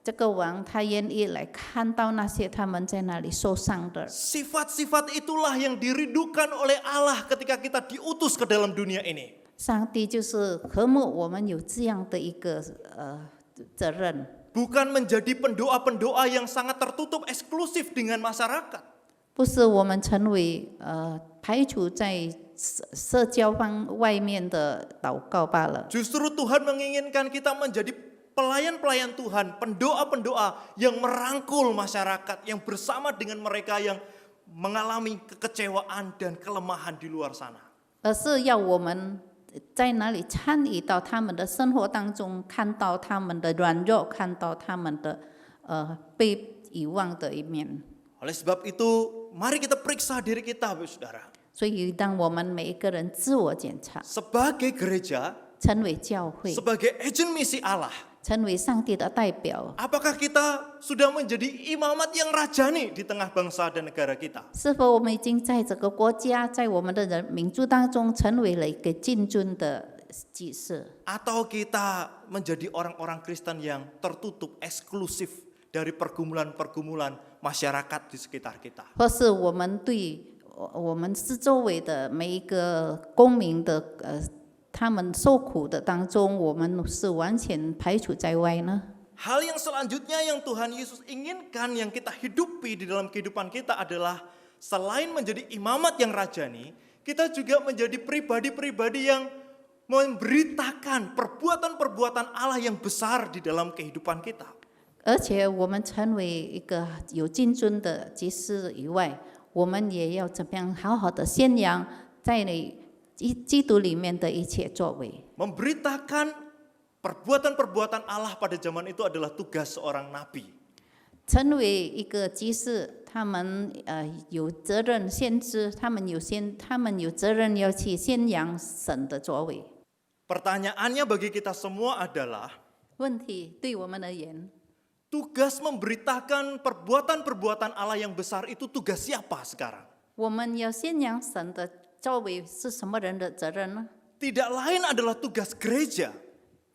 Speaker 7: 这个王，他愿意来看到那些他们在那里受伤的。
Speaker 6: Sifat-sifat itulah yang dirindukan oleh Allah ketika kita diutus ke dalam dunia ini.
Speaker 7: 上帝就是渴慕我们有这样的一个责任。
Speaker 6: Bukan menjadi pendoa-pendoa yang sangat tertutup eksklusif dengan masyarakat.
Speaker 7: 不是我们成为排除在社交外面的祷告罢了。
Speaker 6: Justru Tuhan menginginkan kita menjadi pelayan-pelayan Tuhan, pendoa-pendoa yang merangkul masyarakat, yang bersama dengan mereka yang mengalami kekecewaan dan kelemahan di luar sana.
Speaker 7: 而是要我们在哪里参与到他们的生活当中，看到他们的软弱，看到他们的被遗忘的一面。
Speaker 6: Oleh sebab itu, mari kita periksa diri kita, Bapak Saudara.
Speaker 7: 所以，当我们每一个人自我检查，
Speaker 6: Sebagai gereja,
Speaker 7: 成为教会，
Speaker 6: sebagai agent misi Allah,
Speaker 7: 成为上帝的代表，
Speaker 6: apakah kita sudah menjadi imamat yang rajani di tengah bangsa dan negara kita?
Speaker 7: 是否我们已经在这个国家，在我们的民族当中，成为了一个敬尊的祭司？
Speaker 6: Atau kita menjadi orang-orang Kristen yang tertutup, eksklusif dari pergumulan-pergumulan masyarakat di sekitar kita?
Speaker 7: 或是我们对我们四周围的每一个公民的他们受苦的当中，我们是完全排除在外呢？
Speaker 6: Hal yang selanjutnya yang Tuhan Yesus inginkan yang kita hidupi di dalam kehidupan kita adalah selain menjadi imamat yang rajani, kita juga menjadi pribadi-pribadi yang memberitakan perbuatan-perbuatan Allah yang besar di dalam kehidupan kita.
Speaker 7: 而且我们成为一个有敬尊的祭司以外，我们也要怎么样好好的宣扬在基督里面的一切作为。
Speaker 6: Memberitakan perbuatan-perbuatan Allah pada zaman itu adalah tugas seorang nabi.
Speaker 7: 成为一个祭司，他们有责任先知，他们有责任要去宣扬神的作为。
Speaker 6: Pertanyaannya bagi kita semua adalah
Speaker 7: 问题对我们而言，
Speaker 6: tugas memberitakan perbuatan-perbuatan Allah yang besar itu tugas siapa sekarang?
Speaker 7: 我们要宣扬神的作为是什么人的责任呢？
Speaker 6: Tidak lain adalah tugas gereja.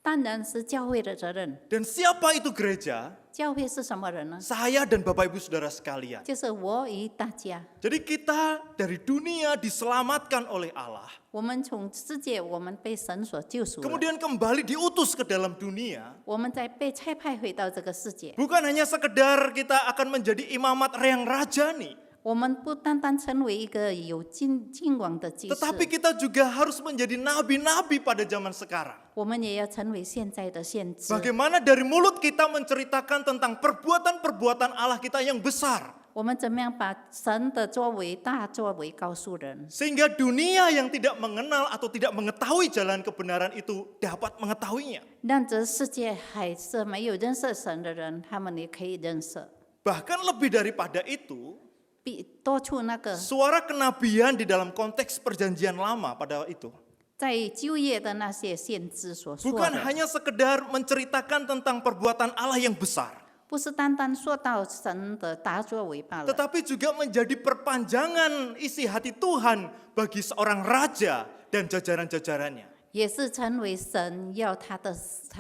Speaker 7: 当然是教会的责任。
Speaker 6: Dan siapa itu gereja?
Speaker 7: 教会是什么人呢？
Speaker 6: Saya dan Bapak Ibu Saudara sekalian.
Speaker 7: 就是我与大家。
Speaker 6: Jadi kita dari dunia diselamatkan oleh Allah.
Speaker 7: 我们从世界，我们被神所救赎了，
Speaker 6: Kemudian kembali diutus ke dalam dunia.
Speaker 7: 我们再被差派回到这个世界。
Speaker 6: Bukan hanya sekedar kita akan menjadi imamat yang rajani.
Speaker 7: 我们不单单成为一个有敬往的祭司，
Speaker 6: Tetapi kita juga harus menjadi nabi-nabi pada zaman sekarang.
Speaker 7: 我们也要成为现在的先知。
Speaker 6: Bagaimana dari mulut kita menceritakan tentang perbuatan-perbuatan Allah kita yang besar.
Speaker 7: 我们怎么样把神的作为、大作为告诉人，
Speaker 6: Sehingga dunia yang tidak mengenal atau tidak mengetahui jalan kebenaran itu dapat mengetahuinya.
Speaker 7: 让这世界还是没有认识神的人，他们也可以认识。
Speaker 6: Bahkan lebih daripada itu,
Speaker 7: 比多出那个
Speaker 6: suara kenabian di dalam konteks perjanjian lama pada itu
Speaker 7: 在就业的那些先知所说
Speaker 6: bukan
Speaker 7: 的，
Speaker 6: hanya sekedar menceritakan tentang perbuatan Allah yang besar,
Speaker 7: 不是单单说到神的大作为罢了，
Speaker 6: tetapi juga menjadi perpanjangan isi hati Tuhan bagi seorang raja dan jajaran-jajarannya.
Speaker 7: 也是成为神要他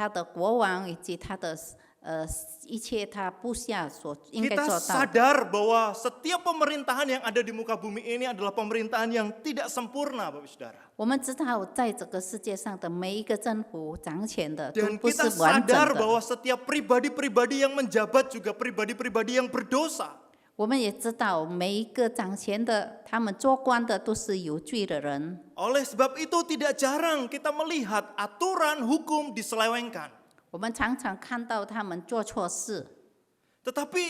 Speaker 7: 的国王以及他的一切他部下所应该
Speaker 6: Kita
Speaker 7: 做到的。
Speaker 6: sadar bahwa setiap pemerintahan yang ada di muka bumi ini adalah pemerintahan yang tidak sempurna, Bapak Saudara.
Speaker 7: 我们知道，在这个世界上的每一个政府掌权的都
Speaker 6: Dan
Speaker 7: 不是
Speaker 6: kita
Speaker 7: 完整
Speaker 6: sadar
Speaker 7: 的。
Speaker 6: bahwa setiap pribadi-pribadi yang menjabat juga pribadi-pribadi yang berdosa.
Speaker 7: 我们也知道，每一个掌权的、他们做官的都是有罪的人。
Speaker 6: Oleh sebab itu tidak jarang kita melihat aturan hukum diselewengkan.
Speaker 7: 我们常常看到他们做错事，
Speaker 6: Tetapi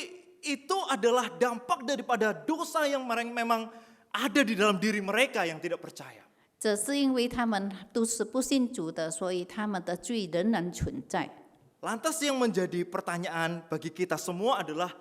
Speaker 6: itu adalah dampak daripada dosa yang memang ada di dalam diri mereka yang tidak percaya.
Speaker 7: 这是因为他们都是不信主的，所以他们的罪仍然存在。
Speaker 6: Lantas yang menjadi pertanyaan bagi kita semua adalah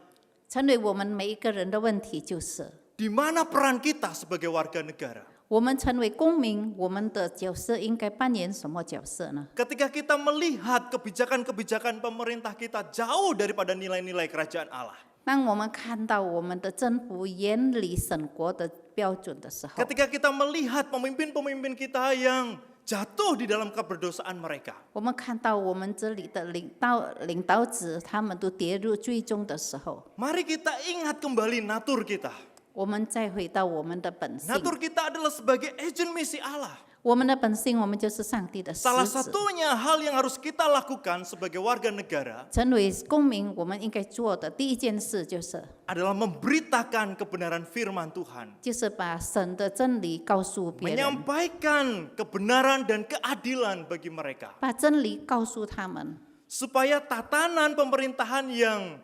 Speaker 7: 成为我们每一个人的问题就是，
Speaker 6: di mana peran kita sebagai warga negara?
Speaker 7: 我们成为公民，我们的角色应该扮演什么角色呢？
Speaker 6: Ketika kita melihat kebijakan-kebijakan pemerintah kita jauh daripada nilai-nilai kerajaan Allah.
Speaker 7: 当我们看到我们的政府远离神国的标准的时候，
Speaker 6: Ketika kita melihat pemimpin-pemimpin kita yang jatuh di dalam keberdosaan mereka.
Speaker 7: 我们看到我们这里的领导者，他们都跌入最终的时候，
Speaker 6: Mari kita ingat kembali natur kita.
Speaker 7: 我们再回到我们的本性。
Speaker 6: Natur kita adalah sebagai agent misi Allah.
Speaker 7: 我们的本性，我们就是上帝的使
Speaker 6: Salah
Speaker 7: 者。
Speaker 6: satunya hal yang harus kita lakukan sebagai warga negara
Speaker 7: 成为公民，我们应该做的第一件事就是，
Speaker 6: adalah memberitakan kebenaran firman Tuhan.
Speaker 7: 就是把神的真理告诉别人，
Speaker 6: Menyampaikan kebenaran dan keadilan bagi mereka.
Speaker 7: 把真理告诉他们，
Speaker 6: Supaya tatanan pemerintahan yang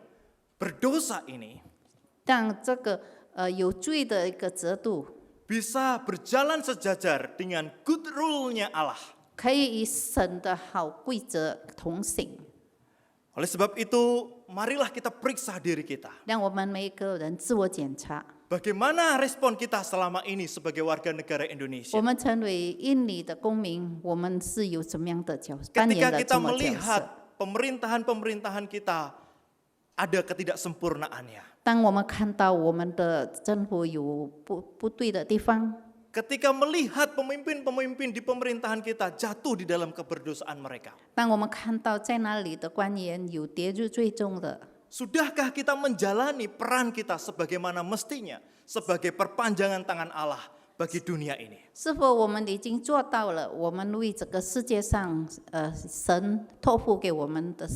Speaker 6: berdosa ini
Speaker 7: 让这个有罪的一个制度，
Speaker 6: bisa berjalan sejajar dengan good rule-nya Allah.
Speaker 7: 可以与神的好规则同行。
Speaker 6: Oleh sebab itu, marilah kita periksa diri kita.
Speaker 7: 让我们每一个人自我检查，
Speaker 6: Bagaimana respon kita selama ini sebagai warga negara
Speaker 7: 我
Speaker 6: Indonesia?
Speaker 7: 们成为印尼的公民，我们是有怎么样的扮演
Speaker 6: Ketika
Speaker 7: 了
Speaker 6: kita
Speaker 7: 什么角
Speaker 6: melihat
Speaker 7: 色？
Speaker 6: pemerintahan-pemerintahan kita ada ketidaksempurnaannya.
Speaker 7: 当我们看到我们的政府有不对的地方，
Speaker 6: Ketika melihat pemimpin-pemimpin di pemerintahan kita jatuh di dalam keberdosaan mereka.
Speaker 7: 当我们看到在那里的官员有跌入最重的，
Speaker 6: Sudahkah kita menjalani peran kita sebagaimana mestinya sebagai perpanjangan tangan Allah bagi dunia ini?
Speaker 7: 是否我们已经做到了？我们为这个世界上，神托付给我们的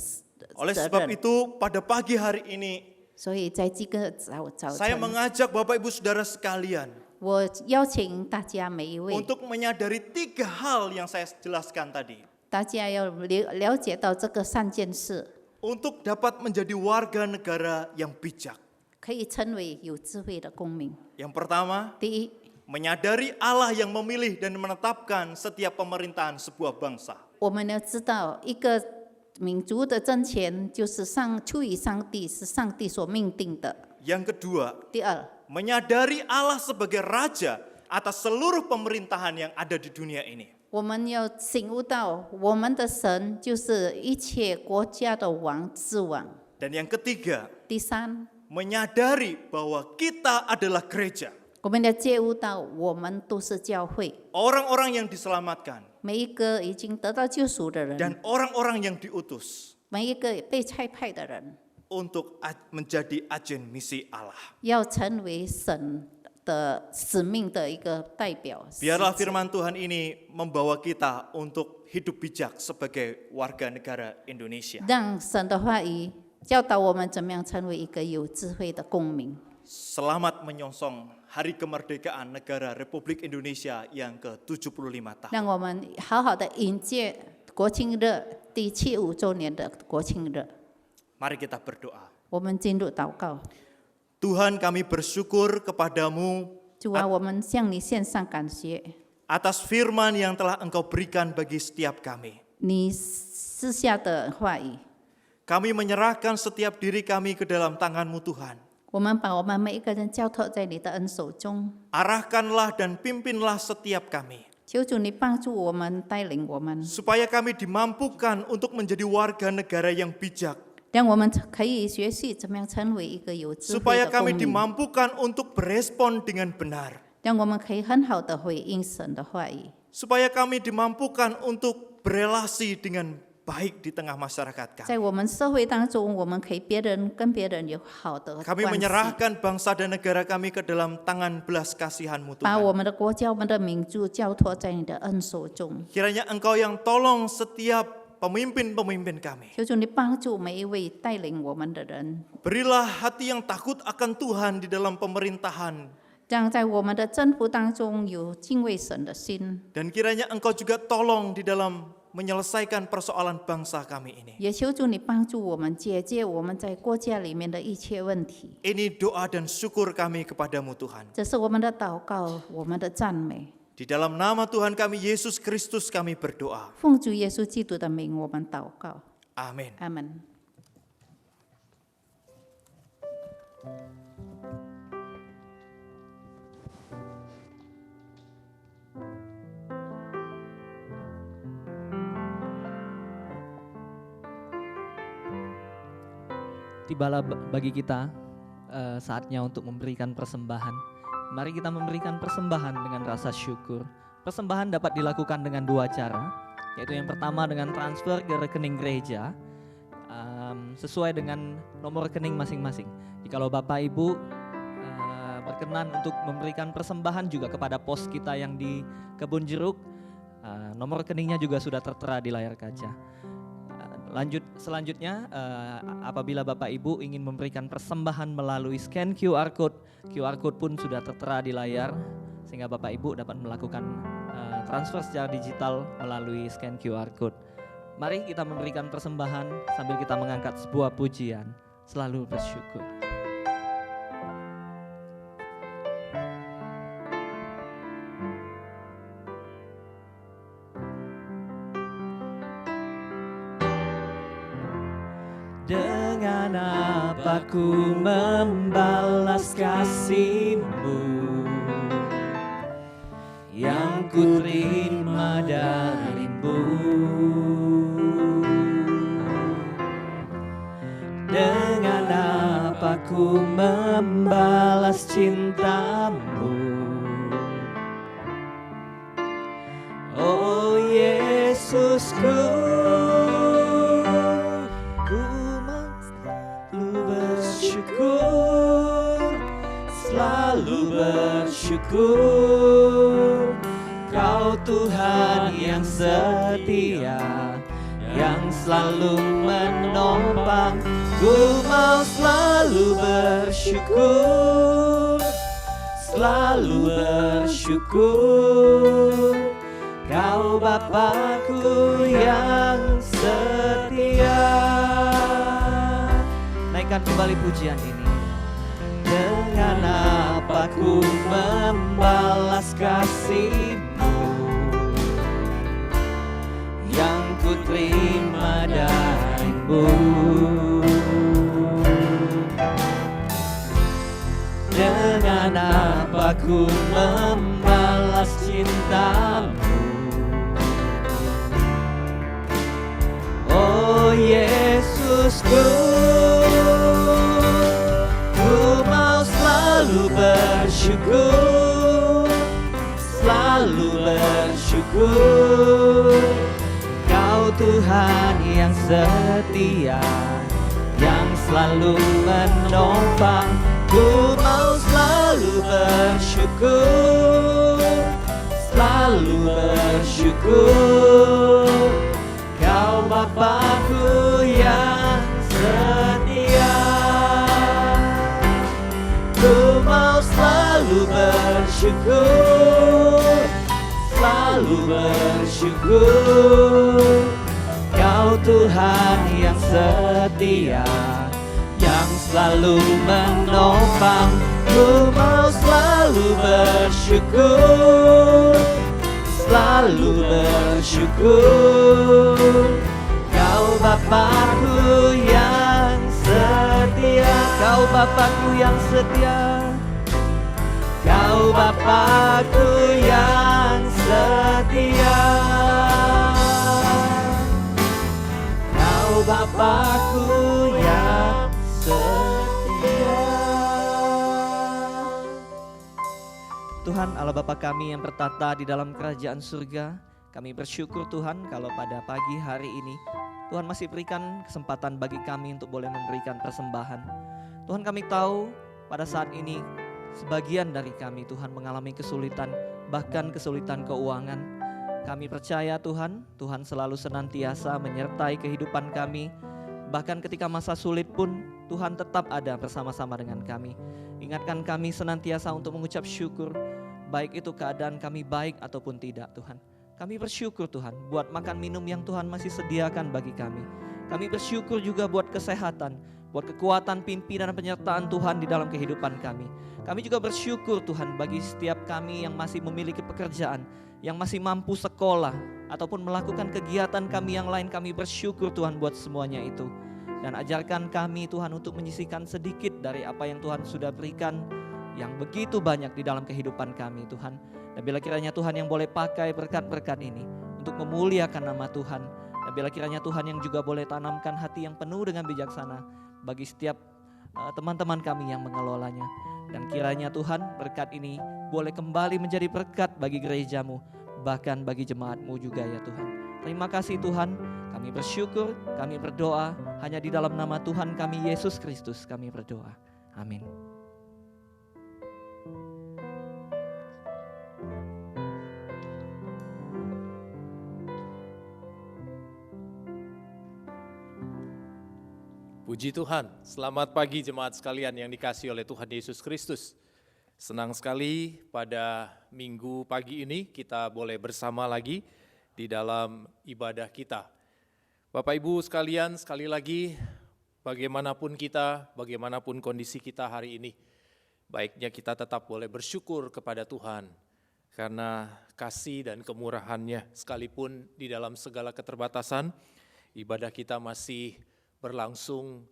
Speaker 6: Oleh
Speaker 7: 责
Speaker 6: sebab
Speaker 7: 任。
Speaker 6: itu pada pagi hari ini
Speaker 7: 所以在这个早
Speaker 6: saya
Speaker 7: 晨，
Speaker 6: mengajak Bapak Ibu Saudara sekalian
Speaker 7: 我邀请大家每一位，
Speaker 6: untuk menyadari 3 hal yang saya jelaskan tadi.
Speaker 7: 大家要了解到这个3件事，
Speaker 6: Untuk dapat menjadi warga negara yang bijak.
Speaker 7: 可以成为有智慧的公民。
Speaker 6: Yang pertama,
Speaker 7: 第一，
Speaker 6: menyadari Allah yang memilih dan menetapkan setiap pemerintahan sebuah bangsa.
Speaker 7: 我们要知道一个民族的政权就是出于上帝，是上帝所命定的。
Speaker 6: Yang kedua,
Speaker 7: 第二，
Speaker 6: menyadari Allah sebagai raja atas seluruh pemerintahan yang ada di dunia ini.
Speaker 7: 我们要醒悟到我们的神就是一切国家的王之王。
Speaker 6: Dan yang ketiga,
Speaker 7: 第三，
Speaker 6: menyadari bahwa kita adalah gereja.
Speaker 7: 我们要觉悟到我们都是教会，
Speaker 6: Orang-orang yang diselamatkan
Speaker 7: 每一个已经得到救赎的人，
Speaker 6: dan orang-orang yang diutus
Speaker 7: 每一个被差派的人，
Speaker 6: untuk menjadi agen misi Allah.
Speaker 7: 要成为神的使命的一个代表。
Speaker 6: Biarlah firman Tuhan ini membawa kita untuk hidup bijak sebagai warga negara Indonesia.
Speaker 7: 让神的话语教导我们怎么样成为一个有智慧的公民。
Speaker 6: Selamat menyongsong Hari Kemerdekaan Negara Republik Indonesia yang ke-75 tahun.
Speaker 7: 让我们好好的迎接国庆日第75周年的国庆日。
Speaker 6: Mari kita berdoa.
Speaker 7: 我们进入祷告，
Speaker 6: Tuhan, kami bersyukur kepadamu
Speaker 7: 主啊，我们向你献上感谢，
Speaker 6: atas firman yang telah Engkau berikan bagi setiap kami.
Speaker 7: 你赐下的话语，
Speaker 6: Kami menyerahkan setiap diri kami ke dalam tangan-Mu Tuhan.
Speaker 7: 我们把我们每一个人交托在你的恩手中。
Speaker 6: Arahkanlah dan pimpinlah setiap kami.
Speaker 7: 求主你帮助我们，带领我们，
Speaker 6: Supaya kami dimampukan untuk menjadi warga negara yang bijak.
Speaker 7: 让我们可以学习怎么样成为一个有智慧
Speaker 6: Supaya
Speaker 7: 的公
Speaker 6: kami
Speaker 7: 民，
Speaker 6: dimampukan untuk berespon dengan benar.
Speaker 7: 让我们可以很好的回应神的话语，
Speaker 6: Supaya kami dimampukan untuk berelasi dengan baik di tengah masyarakat
Speaker 7: 在
Speaker 6: kami.
Speaker 7: 我们社会当中，我们可以跟别人有好的
Speaker 6: Kami
Speaker 7: 关系，
Speaker 6: menyerahkan bangsa dan negara kami ke dalam tangan belas kasihan-Mu
Speaker 7: 把我
Speaker 6: Tuhan.
Speaker 7: 们的国家、我们的民族交托在你的恩手中。
Speaker 6: Kiranya Engkau yang tolong setiap pemimpin-pemimpin kami.
Speaker 7: 求主你帮助每一位带领我们的人，
Speaker 6: Berilah hati yang takut akan Tuhan di dalam pemerintahan.
Speaker 7: 让在我们的政府当中有敬畏神的心，
Speaker 6: Dan kiranya Engkau juga tolong di dalam menyelesaikan persoalan bangsa kami ini.
Speaker 7: 也求主你帮助我们解决我们在国家里面的一切问题。
Speaker 6: Ini doa dan syukur kami kepadamu Tuhan.
Speaker 7: 这是我们的祷告，我们的赞美。
Speaker 6: Di dalam nama Tuhan kami Yesus Kristus kami berdoa.
Speaker 7: 奉主耶稣基督的名，我们祷告，
Speaker 6: Amin.
Speaker 7: 阿门。
Speaker 2: Tibalah bagi kita saatnya untuk memberikan persembahan. Mari kita memberikan persembahan dengan rasa syukur. Persembahan dapat dilakukan dengan 2 cara, yaitu yang pertama dengan transfer ke rekening gereja sesuai dengan nomor rekening masing-masing. Jikalau Bapak Ibu berkenan untuk memberikan persembahan juga kepada pos kita yang di Kebun Jeruk, nomor rekeningnya juga sudah tertera di layar kaca. Selanjutnya apabila Bapak Ibu ingin memberikan persembahan melalui scan QR Code pun sudah tertera di layar sehingga Bapak Ibu dapat melakukan transfer secara digital melalui scan QR Code. Mari kita memberikan persembahan sambil kita mengangkat sebuah pujian, selalu bersyukur.
Speaker 3: ku membalas kasih-Mu yang ku terima dari-Mu? Dengan apa ku membalas cinta-Mu? Oh Yesusku, ku selalu bersyukur, Kau Tuhan yang setia, yang selalu menopang. Ku mau selalu bersyukur, selalu bersyukur, Kau Bapakku yang setia.
Speaker 2: Naikkan kembali pujian ini.
Speaker 3: Dengan apa ku membalas kasih-Mu yang ku terima dari-Mu? Dengan apa ku membalas cinta-Mu? Oh Yesusku, selalu bersyukur, selalu bersyukur, Kau Tuhan yang setia, yang selalu menopang. Ku mau selalu bersyukur, selalu bersyukur, Kau Bapakku yang setia. Ku mau selalu bersyukur, selalu bersyukur, Kau Tuhan yang setia, yang selalu menopang. Ku mau selalu bersyukur, selalu bersyukur, Kau Bapakku yang setia, Kau Bapakku yang setia, Kau Bapakku yang setia, Kau Bapakku yang setia.
Speaker 2: Tuhan Allah Bapa kami yang bertata di dalam kerajaan surga, kami bersyukur Tuhan kalau pada pagi hari ini Tuhan masih berikan kesempatan bagi kami untuk boleh memberikan persembahan. Tuhan kami tahu pada saat ini sebagian dari kami Tuhan mengalami kesulitan, bahkan kesulitan keuangan. Kami percaya Tuhan, Tuhan selalu senantiasa menyertai kehidupan kami. Bahkan ketika masa sulit pun Tuhan tetap ada bersama-sama dengan kami. Ingatkan kami senantiasa untuk mengucap syukur, baik itu keadaan kami baik ataupun tidak Tuhan. Kami bersyukur Tuhan buat makan minum yang Tuhan masih sediakan bagi kami. Kami bersyukur juga buat kesehatan, buat kekuatan pimpinan dan penyertaan Tuhan di dalam kehidupan kami. Kami juga bersyukur Tuhan bagi setiap kami yang masih memiliki pekerjaan, yang masih mampu sekolah, ataupun melakukan kegiatan kami yang lain. Kami bersyukur Tuhan buat semuanya itu. Dan ajarkan kami Tuhan untuk menyisihkan sedikit dari apa yang Tuhan sudah berikan, yang begitu banyak di dalam kehidupan kami Tuhan. Dan bila kiranya Tuhan yang boleh pakai berkat-berkat ini untuk memuliakan nama Tuhan. Dan bila kiranya Tuhan yang juga boleh tanamkan hati yang penuh dengan bijaksana bagi setiap teman-teman kami yang mengelolanya. Dan kiranya Tuhan berkat ini boleh kembali menjadi berkat bagi gerejamu, bahkan bagi jemaatmu juga ya Tuhan. Terima kasih Tuhan, kami bersyukur, kami berdoa, hanya di dalam nama Tuhan kami Yesus Kristus kami berdoa. Amin.
Speaker 4: Puji Tuhan, selamat pagi jemaat sekalian yang dikasihi oleh Tuhan Yesus Kristus. Senang sekali pada minggu pagi ini kita boleh bersama lagi di dalam ibadah kita. Bapak Ibu sekalian, sekali lagi bagaimanapun kita, bagaimanapun kondisi kita hari ini, baiknya kita tetap boleh bersyukur kepada Tuhan karena kasih dan kemurahan-Nya. Sekalipun di dalam segala keterbatasan, ibadah kita masih berlangsung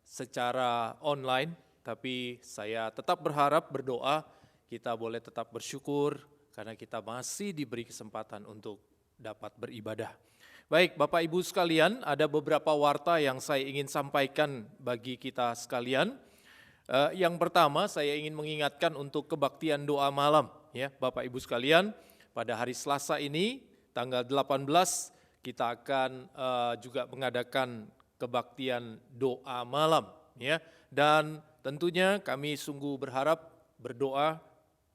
Speaker 4: secara online, tapi saya tetap berharap, berdoa, kita boleh tetap bersyukur karena kita masih diberi kesempatan untuk dapat beribadah. Baik, Bapak Ibu sekalian, ada beberapa warta yang saya ingin sampaikan bagi kita sekalian. Yang pertama, saya ingin mengingatkan untuk kebaktian doa malam, ya, Bapak Ibu sekalian. Pada hari Selasa ini, tanggal 18, kita akan juga mengadakan kebaktian doa malam, ya. Dan tentunya kami sungguh berharap, berdoa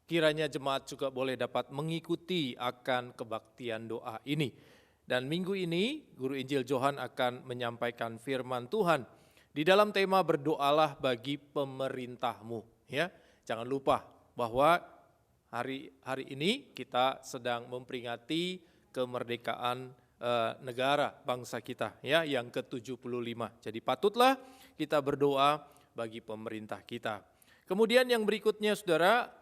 Speaker 4: kiranya jemaat juga boleh dapat mengikuti akan kebaktian doa ini. Dan minggu ini Guru Injil Johan akan menyampaikan firman Tuhan di dalam tema berdoalah bagi pemerintahmu, ya. Jangan lupa bahwa hari ini kita sedang memperingati kemerdekaan negara bangsa kita, ya, yang ke-75. Jadi patutlah kita berdoa bagi pemerintah kita. Kemudian yang berikutnya Saudara,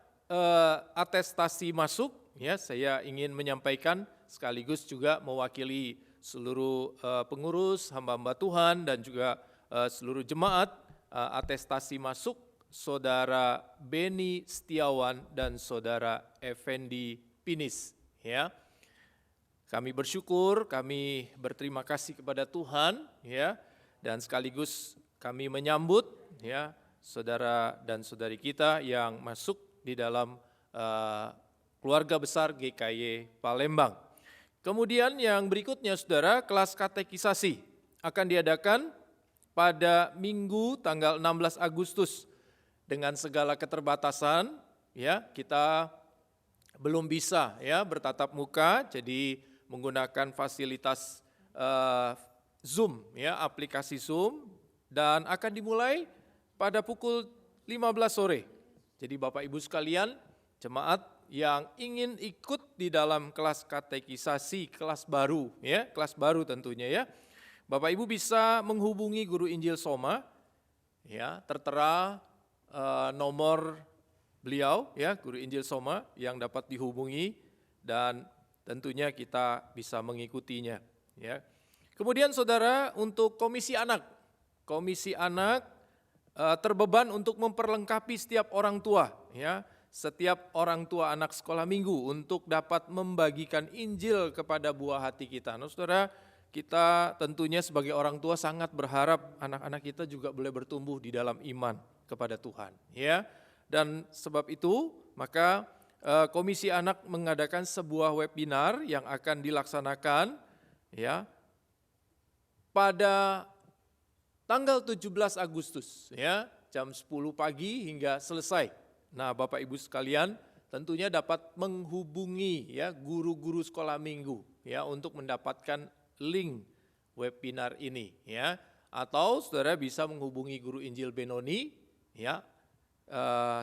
Speaker 4: atestasi masuk, ya, saya ingin menyampaikan sekaligus juga mewakili seluruh pengurus, hamba-hamba Tuhan dan juga seluruh jemaat, atestasi masuk Saudara Beni Setiawan dan Saudara Effendi Pinis, ya. Kami bersyukur, kami berterima kasih kepada Tuhan, ya, dan sekaligus kami menyambut, ya, saudara dan saudari kita yang masuk di dalam keluarga besar GKY Palembang. Kemudian yang berikutnya Saudara, kelas katekisasi akan diadakan pada Minggu tanggal 16 Agustus dengan segala keterbatasan, ya, kita belum bisa, ya, bertatap muka, jadi menggunakan fasilitas Zoom, ya, aplikasi Zoom, dan akan dimulai pada pukul 15 sore. Jadi Bapak Ibu sekalian, jemaat yang ingin ikut di dalam kelas katekisasi, kelas baru, ya, kelas baru tentunya, ya, Bapak Ibu bisa menghubungi Guru Injil Soma, ya, tertera nomor beliau, ya, Guru Injil Soma yang dapat dihubungi dan tentunya kita bisa mengikutinya, ya. Kemudian Saudara, untuk Komisi Anak terbeban untuk memperlengkapi setiap orang tua, ya, setiap orang tua anak sekolah minggu untuk dapat membagikan Injil kepada buah hati kita. Nah, Saudara, kita tentunya sebagai orang tua sangat berharap anak-anak kita juga boleh bertumbuh di dalam iman kepada Tuhan, ya. Dan sebab itu, maka Komisi Anak mengadakan sebuah webinar yang akan dilaksanakan, ya, pada tanggal 17 Agustus, ya, jam 10 pagi hingga selesai. Nah, Bapak Ibu sekalian tentunya dapat menghubungi, ya, guru-guru sekolah minggu, ya, untuk mendapatkan link webinar ini, ya. Atau Saudara bisa menghubungi Guru Injil Benoni, ya,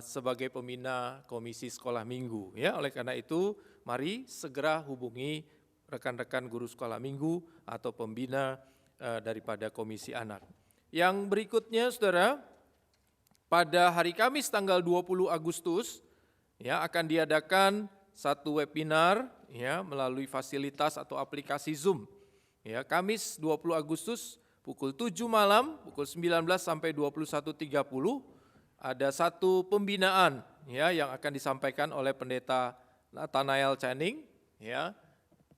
Speaker 4: sebagai pembina komisi sekolah minggu, ya. Oleh karena itu, mari segera hubungi rekan-rekan guru sekolah minggu atau pembina daripada Komisi Anak. Yang berikutnya Saudara, pada hari Kamis tanggal 20 Agustus, ya, akan diadakan satu webinar, ya, melalui fasilitas atau aplikasi Zoom. Ya, Kamis 20 Agustus pukul 7 malam, pukul 19 sampai 21.30 ada satu pembinaan, ya, yang akan disampaikan oleh Pendeta Nathanael Channing, ya.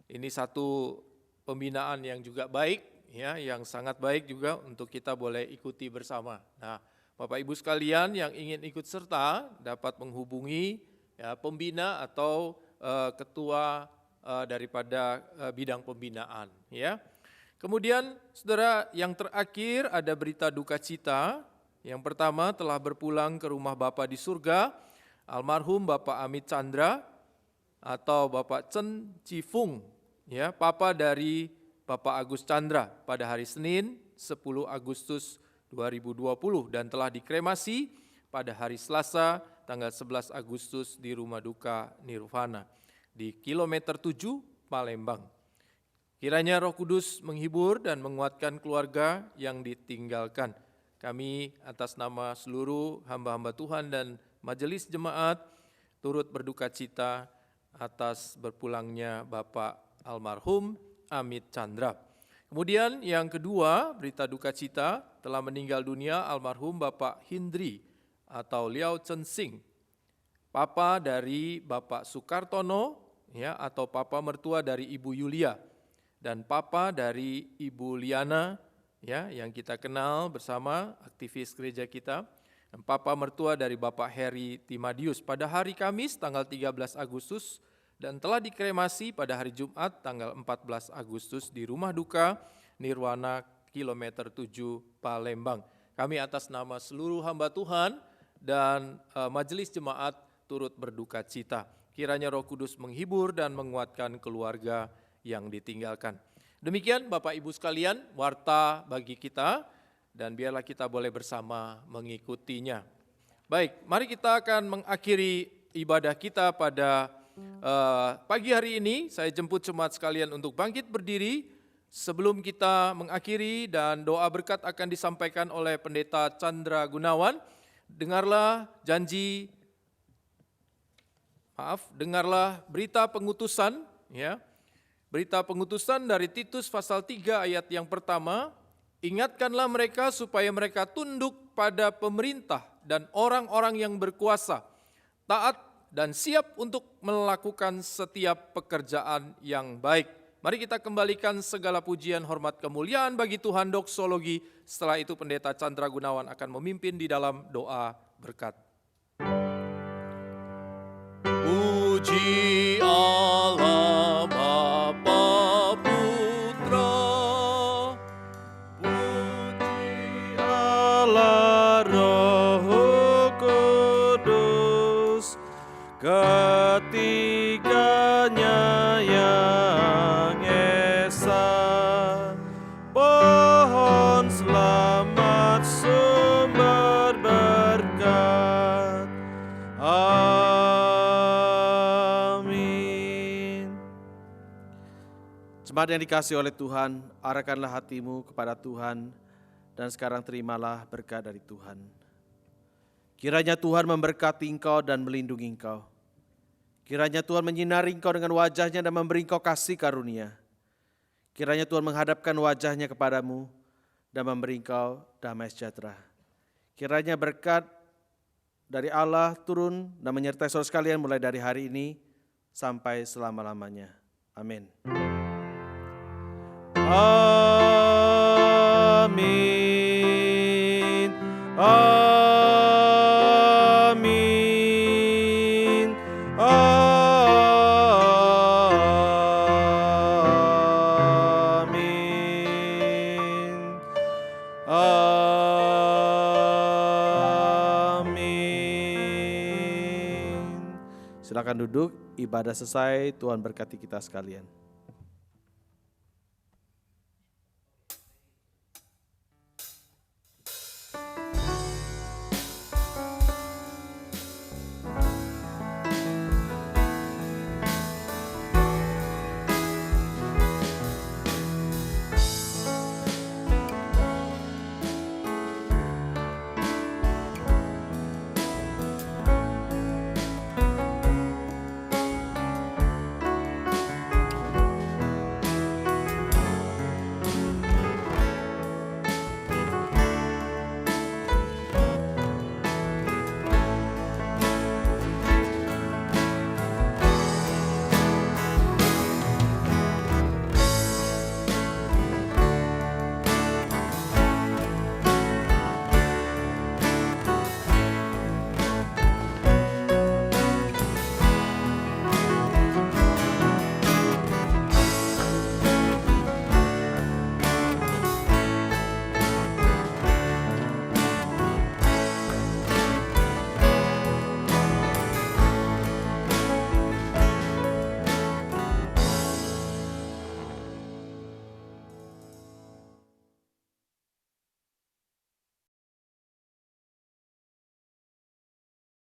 Speaker 4: Ini satu pembinaan yang juga baik, ya, yang sangat baik juga untuk kita boleh ikuti bersama. Nah, Bapak Ibu sekalian yang ingin ikut serta dapat menghubungi, ya, pembina atau ketua daripada bidang pembinaan, ya. Kemudian Saudara, yang terakhir ada berita duka cita. Yang pertama, telah berpulang ke rumah Bapa di surga almarhum Bapak Amit Chandra atau Bapak Chen Chifung, ya, papa dari Bapak Agus Chandra pada hari Senin 10 Agustus 2020 dan telah dikremasi pada hari Selasa tanggal 11 Agustus di Rumah Duka Nirvana di kilometer 7 Palembang. Kiranya Roh Kudus menghibur dan menguatkan keluarga yang ditinggalkan. Kami atas nama seluruh hamba-hamba Tuhan dan majelis jemaat turut berduka cita atas berpulangnya Bapak almarhum Amit Chandra. Kemudian yang kedua, berita duka cita, telah meninggal dunia almarhum Bapak Hindri atau Liao Chen Sing, papa dari Bapak Sukartono, ya, atau papa mertua dari Ibu Yulia, dan papa dari Ibu Liana, ya, yang kita kenal bersama aktivis gereja kita, dan papa mertua dari Bapak Heri Timadius pada hari Kamis tanggal 13 Agustus dan telah dikremasi pada hari Jumat tanggal 14 Agustus di rumah duka Nirwana kilometer 7 Palembang. Kami atas nama seluruh hamba Tuhan dan majelis jemaat turut berduka cita. Kiranya Roh Kudus menghibur dan menguatkan keluarga yang ditinggalkan. Demikian Bapak Ibu sekalian, warta bagi kita, dan biarlah kita boleh bersama mengikutinya. Baik, mari kita akan mengakhiri ibadah kita pada pagi hari ini. Saya jemput jemaat sekalian untuk bangkit berdiri sebelum kita mengakhiri, dan doa berkat akan disampaikan oleh Pendeta Chandra Gunawan. Dengarlah berita pengutusan, ya. Berita pengutusan dari Titus pasal 3 ayat yang pertama, ingatkanlah mereka supaya mereka tunduk pada pemerintah dan orang-orang yang berkuasa, taat dan siap untuk melakukan setiap pekerjaan yang baik. Mari kita kembalikan segala pujian, hormat, kemuliaan bagi Tuhan. Doksologi. Setelah itu Pendeta Chandra Gunawan akan memimpin di dalam doa berkat. Puji Allah Bapa Putra, puji Allah Roh Kudus, ketiganya yang esa. Pohon selamat sumber berkat. Amin.
Speaker 1: Jemaat yang dikasihi oleh Tuhan, arahkanlah hatimu kepada Tuhan, dan sekarang terimalah berkat dari Tuhan. Kiranya Tuhan memberkati engkau dan melindungi engkau. Kiranya Tuhan menyinari engkau dengan wajahnya dan memberi engkau kasih karunia. Kiranya Tuhan menghadapkan wajahnya kepadamu dan memberi engkau damai sejahtera. Kiranya berkat dari Allah turun dan menyertai saudara sekalian mulai dari hari ini sampai selama-lamanya. Amin. Amin. Amin. Amin. Amin. Silakan duduk, ibadah selesai, Tuhan berkati kita sekalian.